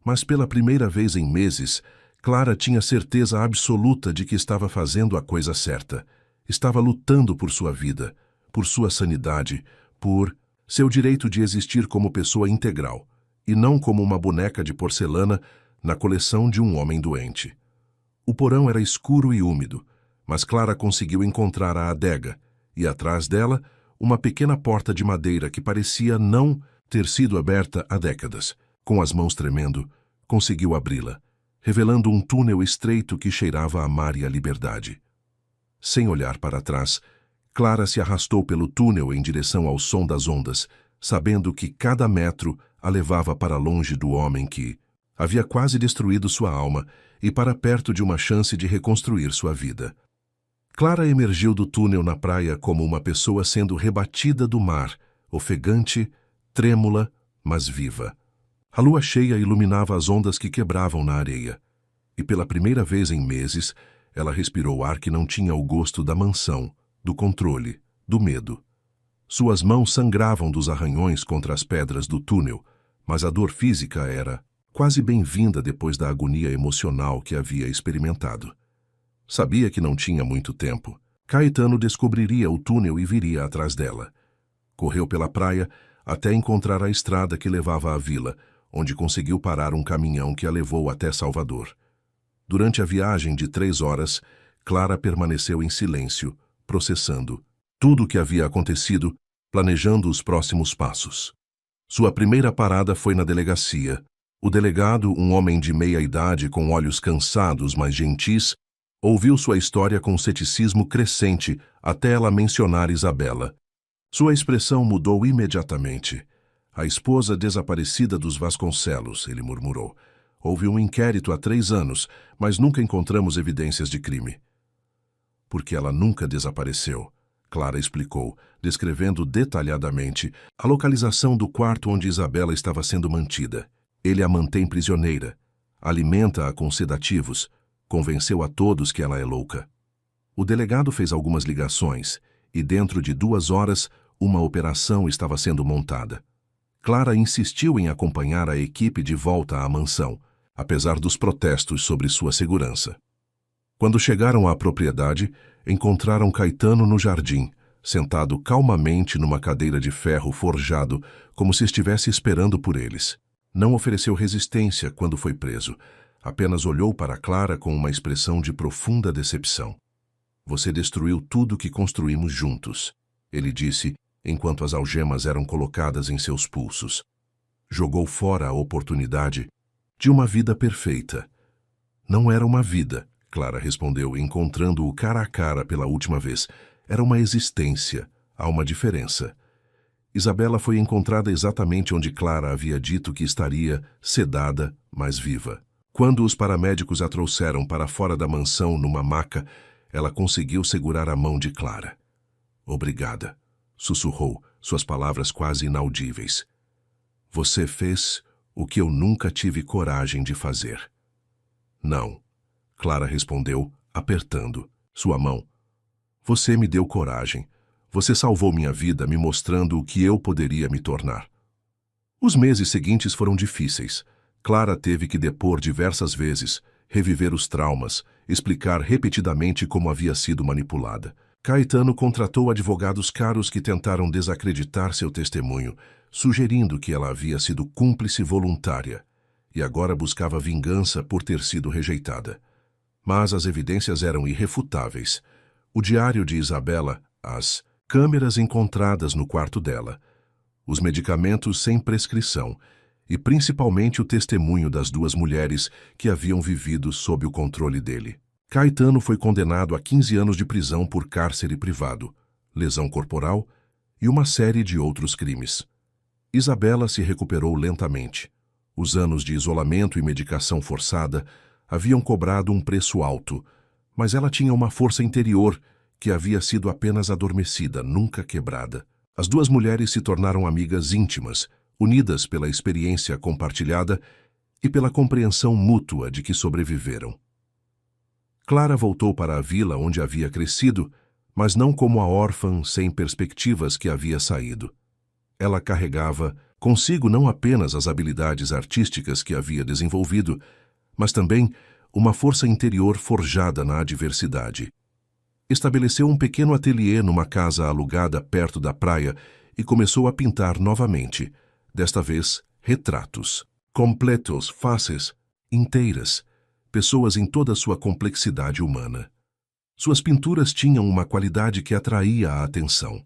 Mas pela primeira vez em meses, Clara tinha certeza absoluta de que estava fazendo a coisa certa. Estava lutando por sua vida, por sua sanidade, por seu direito de existir como pessoa integral, e não como uma boneca de porcelana na coleção de um homem doente. O porão era escuro e úmido, mas Clara conseguiu encontrar a adega, e atrás dela, uma pequena porta de madeira que parecia não ter sido aberta há décadas. Com as mãos tremendo, conseguiu abri-la, revelando um túnel estreito que cheirava a mar e a liberdade. Sem olhar para trás, Clara se arrastou pelo túnel em direção ao som das ondas, sabendo que cada metro a levava para longe do homem que havia quase destruído sua alma e para perto de uma chance de reconstruir sua vida. Clara emergiu do túnel na praia como uma pessoa sendo rebatida do mar, ofegante, trêmula, mas viva. A lua cheia iluminava as ondas que quebravam na areia, e pela primeira vez em meses, ela respirou ar que não tinha o gosto da mansão, do controle, do medo. Suas mãos sangravam dos arranhões contra as pedras do túnel, mas a dor física era quase bem-vinda depois da agonia emocional que havia experimentado. Sabia que não tinha muito tempo. Caetano descobriria o túnel e viria atrás dela. Correu pela praia até encontrar a estrada que levava à vila, onde conseguiu parar um caminhão que a levou até Salvador. Durante a viagem de 3 horas, Clara permaneceu em silêncio, processando tudo o que havia acontecido, planejando os próximos passos. Sua primeira parada foi na delegacia. O delegado, um homem de meia-idade com olhos cansados, mas gentis, ouviu sua história com ceticismo crescente até ela mencionar Isabela. Sua expressão mudou imediatamente. A esposa desaparecida dos Vasconcelos, ele murmurou. Houve um inquérito há 3 anos, mas nunca encontramos evidências de crime. Porque ela nunca desapareceu, Clara explicou, descrevendo detalhadamente a localização do quarto onde Isabela estava sendo mantida. Ele a mantém prisioneira, alimenta-a com sedativos, convenceu a todos que ela é louca. O delegado fez algumas ligações e, dentro de 2 horas, uma operação estava sendo montada. Clara insistiu em acompanhar a equipe de volta à mansão, apesar dos protestos sobre sua segurança. Quando chegaram à propriedade, encontraram Caetano no jardim, sentado calmamente numa cadeira de ferro forjado, como se estivesse esperando por eles. Não ofereceu resistência quando foi preso. Apenas olhou para Clara com uma expressão de profunda decepção. Você destruiu tudo que construímos juntos, ele disse, enquanto as algemas eram colocadas em seus pulsos. Jogou fora a oportunidade de uma vida perfeita. Não era uma vida, Clara respondeu, encontrando-o cara a cara pela última vez. Era uma existência. Há uma diferença. Isabela foi encontrada exatamente onde Clara havia dito que estaria, sedada, mas viva. Quando os paramédicos a trouxeram para fora da mansão numa maca, ela conseguiu segurar a mão de Clara. Obrigada, sussurrou, suas palavras quase inaudíveis. Você fez o que eu nunca tive coragem de fazer. Não, Clara respondeu, apertando sua mão. Você me deu coragem. Você salvou minha vida, me mostrando o que eu poderia me tornar. Os meses seguintes foram difíceis. Clara teve que depor diversas vezes, reviver os traumas, explicar repetidamente como havia sido manipulada. Caetano contratou advogados caros que tentaram desacreditar seu testemunho, sugerindo que ela havia sido cúmplice voluntária e agora buscava vingança por ter sido rejeitada. Mas as evidências eram irrefutáveis. O diário de Isabela, as câmeras encontradas no quarto dela, os medicamentos sem prescrição e principalmente o testemunho das 2 mulheres que haviam vivido sob o controle dele. Caetano foi condenado a 15 anos de prisão por cárcere privado, lesão corporal e uma série de outros crimes. Isabela se recuperou lentamente. Os anos de isolamento e medicação forçada haviam cobrado um preço alto, mas ela tinha uma força interior que havia sido apenas adormecida, nunca quebrada. As 2 mulheres se tornaram amigas íntimas, unidas pela experiência compartilhada e pela compreensão mútua de que sobreviveram. Clara voltou para a vila onde havia crescido, mas não como a órfã sem perspectivas que havia saído. Ela carregava consigo não apenas as habilidades artísticas que havia desenvolvido, mas também uma força interior forjada na adversidade. Estabeleceu um pequeno ateliê numa casa alugada perto da praia e começou a pintar novamente, desta vez retratos, completos, faces, inteiras, pessoas em toda a sua complexidade humana. Suas pinturas tinham uma qualidade que atraía a atenção.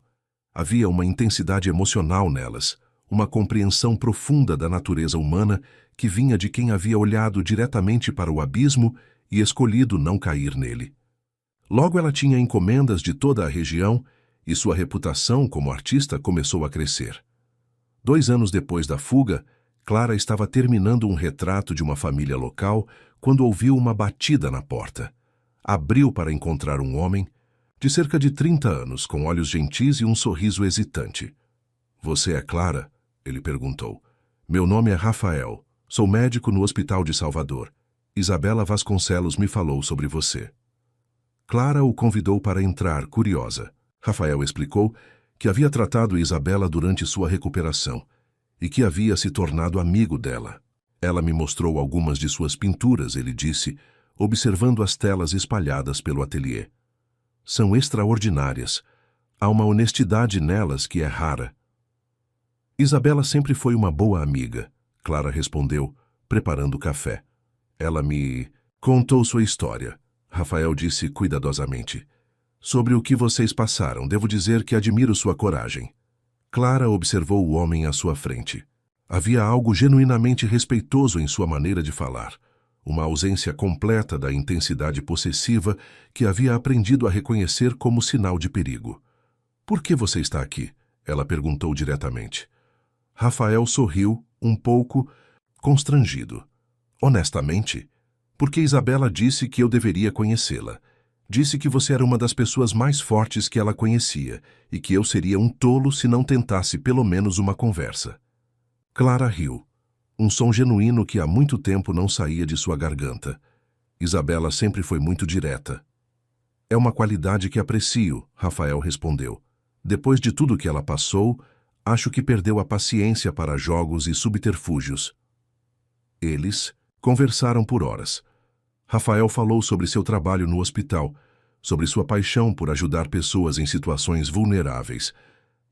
Havia uma intensidade emocional nelas, uma compreensão profunda da natureza humana que vinha de quem havia olhado diretamente para o abismo e escolhido não cair nele. Logo ela tinha encomendas de toda a região e sua reputação como artista começou a crescer. 2 anos depois da fuga, Clara estava terminando um retrato de uma família local quando ouviu uma batida na porta. Abriu para encontrar um homem de cerca de 30 anos, com olhos gentis e um sorriso hesitante. "Você é Clara?" ele perguntou. "Meu nome é Rafael. Sou médico no Hospital de Salvador. Isabela Vasconcelos me falou sobre você." Clara o convidou para entrar, curiosa. Rafael explicou que havia tratado Isabela durante sua recuperação e que havia se tornado amigo dela. "Ela me mostrou algumas de suas pinturas", ele disse, observando as telas espalhadas pelo ateliê. "São extraordinárias. Há uma honestidade nelas que é rara." "Isabela sempre foi uma boa amiga", Clara respondeu, preparando o café. "Ela me contou sua história", Rafael disse cuidadosamente. "Sobre o que vocês passaram, devo dizer que admiro sua coragem." Clara observou o homem à sua frente. Havia algo genuinamente respeitoso em sua maneira de falar, uma ausência completa da intensidade possessiva que havia aprendido a reconhecer como sinal de perigo. "Por que você está aqui?" ela perguntou diretamente. Rafael sorriu, um pouco constrangido. "Honestamente, porque Isabela disse que eu deveria conhecê-la. Disse que você era uma das pessoas mais fortes que ela conhecia e que eu seria um tolo se não tentasse pelo menos uma conversa." Clara riu, um som genuíno que há muito tempo não saía de sua garganta. Isabela sempre foi muito direta. "É uma qualidade que aprecio", Rafael respondeu. "Depois de tudo que ela passou, acho que perdeu a paciência para jogos e subterfúgios." Eles conversaram por horas. Rafael falou sobre seu trabalho no hospital, sobre sua paixão por ajudar pessoas em situações vulneráveis.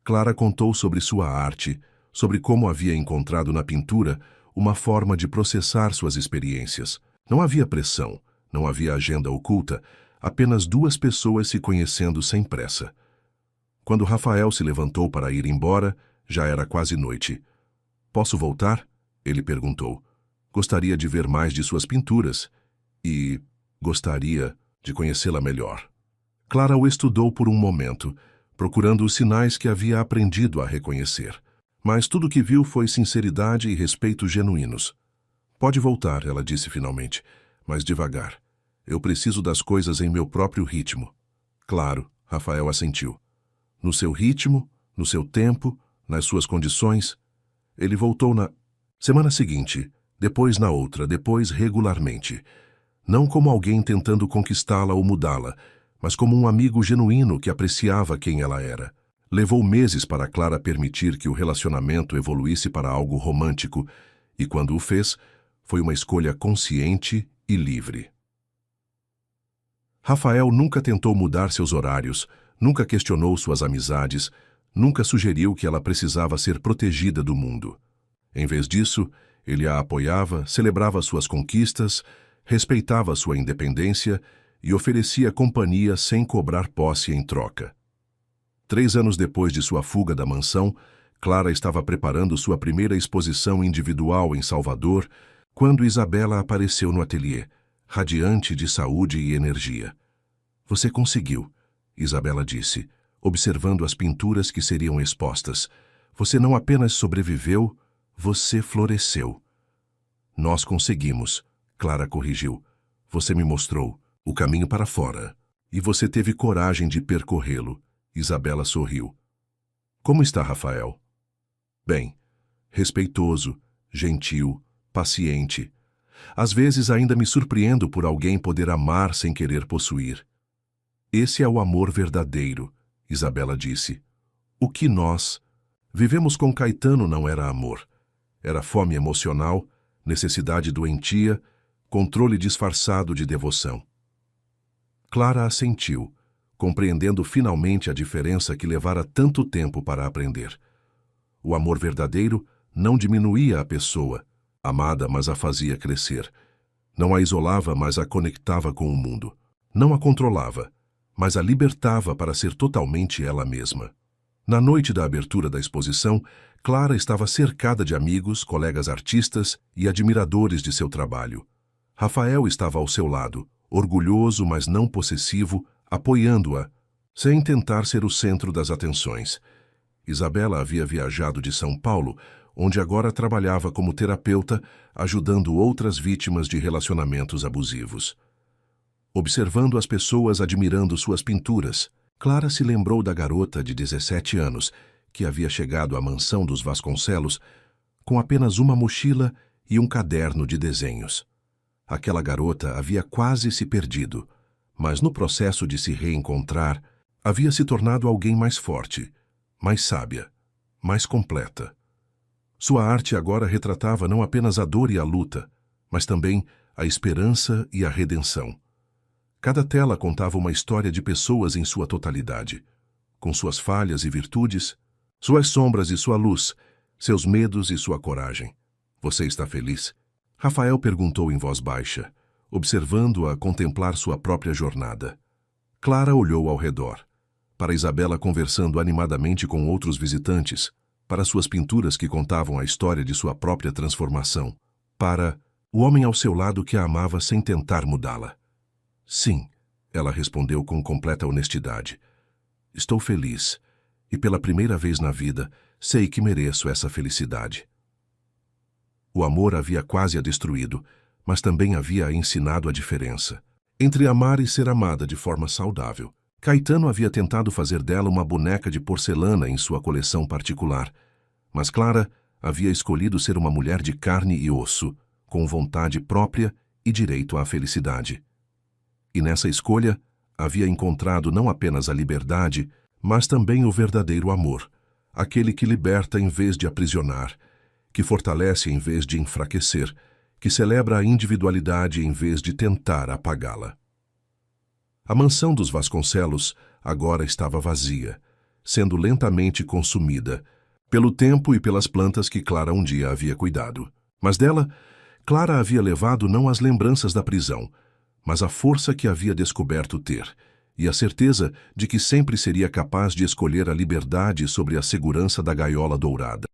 Clara contou sobre sua arte, sobre como havia encontrado na pintura uma forma de processar suas experiências. Não havia pressão, não havia agenda oculta, apenas 2 pessoas se conhecendo sem pressa. Quando Rafael se levantou para ir embora, já era quase noite. "Posso voltar?" ele perguntou. "Gostaria de ver mais de suas pinturas e gostaria de conhecê-la melhor." Clara o estudou por um momento, procurando os sinais que havia aprendido a reconhecer. Mas tudo que viu foi sinceridade e respeito genuínos. "Pode voltar", ela disse finalmente, "mas devagar. Eu preciso das coisas em meu próprio ritmo." "Claro", Rafael assentiu. "No seu ritmo, no seu tempo, nas suas condições." Ele voltou na semana seguinte, depois na outra, depois regularmente. Não como alguém tentando conquistá-la ou mudá-la, mas como um amigo genuíno que apreciava quem ela era. Levou meses para Clara permitir que o relacionamento evoluísse para algo romântico, e quando o fez, foi uma escolha consciente e livre. Rafael nunca tentou mudar seus horários, nunca questionou suas amizades, nunca sugeriu que ela precisava ser protegida do mundo. Em vez disso, ele a apoiava, celebrava suas conquistas, respeitava sua independência e oferecia companhia sem cobrar posse em troca. 3 anos depois de sua fuga da mansão, Clara estava preparando sua primeira exposição individual em Salvador, quando Isabela apareceu no ateliê, radiante de saúde e energia. "Você conseguiu", Isabela disse, observando as pinturas que seriam expostas. "Você não apenas sobreviveu, você floresceu." "Nós conseguimos", Clara corrigiu. "Você me mostrou o caminho para fora, e você teve coragem de percorrê-lo." Isabela sorriu. "Como está Rafael?" "Bem, respeitoso, gentil, paciente. Às vezes ainda me surpreendo por alguém poder amar sem querer possuir." "Esse é o amor verdadeiro", Isabela disse. "O que nós vivemos com Caetano não era amor. Era fome emocional, necessidade doentia, controle disfarçado de devoção. Clara assentiu, compreendendo finalmente a diferença que levara tanto tempo para aprender. O amor verdadeiro não diminuía a pessoa, amada, mas a fazia crescer. Não a isolava, mas a conectava com o mundo. Não a controlava, mas a libertava para ser totalmente ela mesma. Na noite da abertura da exposição, Clara estava cercada de amigos, colegas artistas e admiradores de seu trabalho. Rafael estava ao seu lado, orgulhoso, mas não possessivo, apoiando-a, sem tentar ser o centro das atenções. Isabela havia viajado de São Paulo, onde agora trabalhava como terapeuta, ajudando outras vítimas de relacionamentos abusivos. Observando as pessoas admirando suas pinturas, Clara se lembrou da garota de 17 anos, que havia chegado à mansão dos Vasconcelos com apenas uma mochila e um caderno de desenhos. Aquela garota havia quase se perdido, mas no processo de se reencontrar, havia se tornado alguém mais forte, mais sábia, mais completa. Sua arte agora retratava não apenas a dor e a luta, mas também a esperança e a redenção. Cada tela contava uma história de pessoas em sua totalidade, com suas falhas e virtudes, suas sombras e sua luz, seus medos e sua coragem. Você está feliz? Rafael perguntou em voz baixa, observando-a contemplar sua própria jornada. Clara olhou ao redor, para Isabela conversando animadamente com outros visitantes, para suas pinturas que contavam a história de sua própria transformação, para o homem ao seu lado que a amava sem tentar mudá-la. Sim, ela respondeu com completa honestidade. Estou feliz, e pela primeira vez na vida, sei que mereço essa felicidade. O amor havia quase a destruído, mas também havia a ensinado a diferença entre amar e ser amada de forma saudável. Caetano havia tentado fazer dela uma boneca de porcelana em sua coleção particular, mas Clara havia escolhido ser uma mulher de carne e osso, com vontade própria e direito à felicidade. E nessa escolha, havia encontrado não apenas a liberdade, mas também o verdadeiro amor, aquele que liberta em vez de aprisionar, que fortalece em vez de enfraquecer, que celebra a individualidade em vez de tentar apagá-la. A mansão dos Vasconcelos agora estava vazia, sendo lentamente consumida, pelo tempo e pelas plantas que Clara um dia havia cuidado. Mas dela, Clara havia levado não as lembranças da prisão, mas a força que havia descoberto ter, e a certeza de que sempre seria capaz de escolher a liberdade sobre a segurança da gaiola dourada.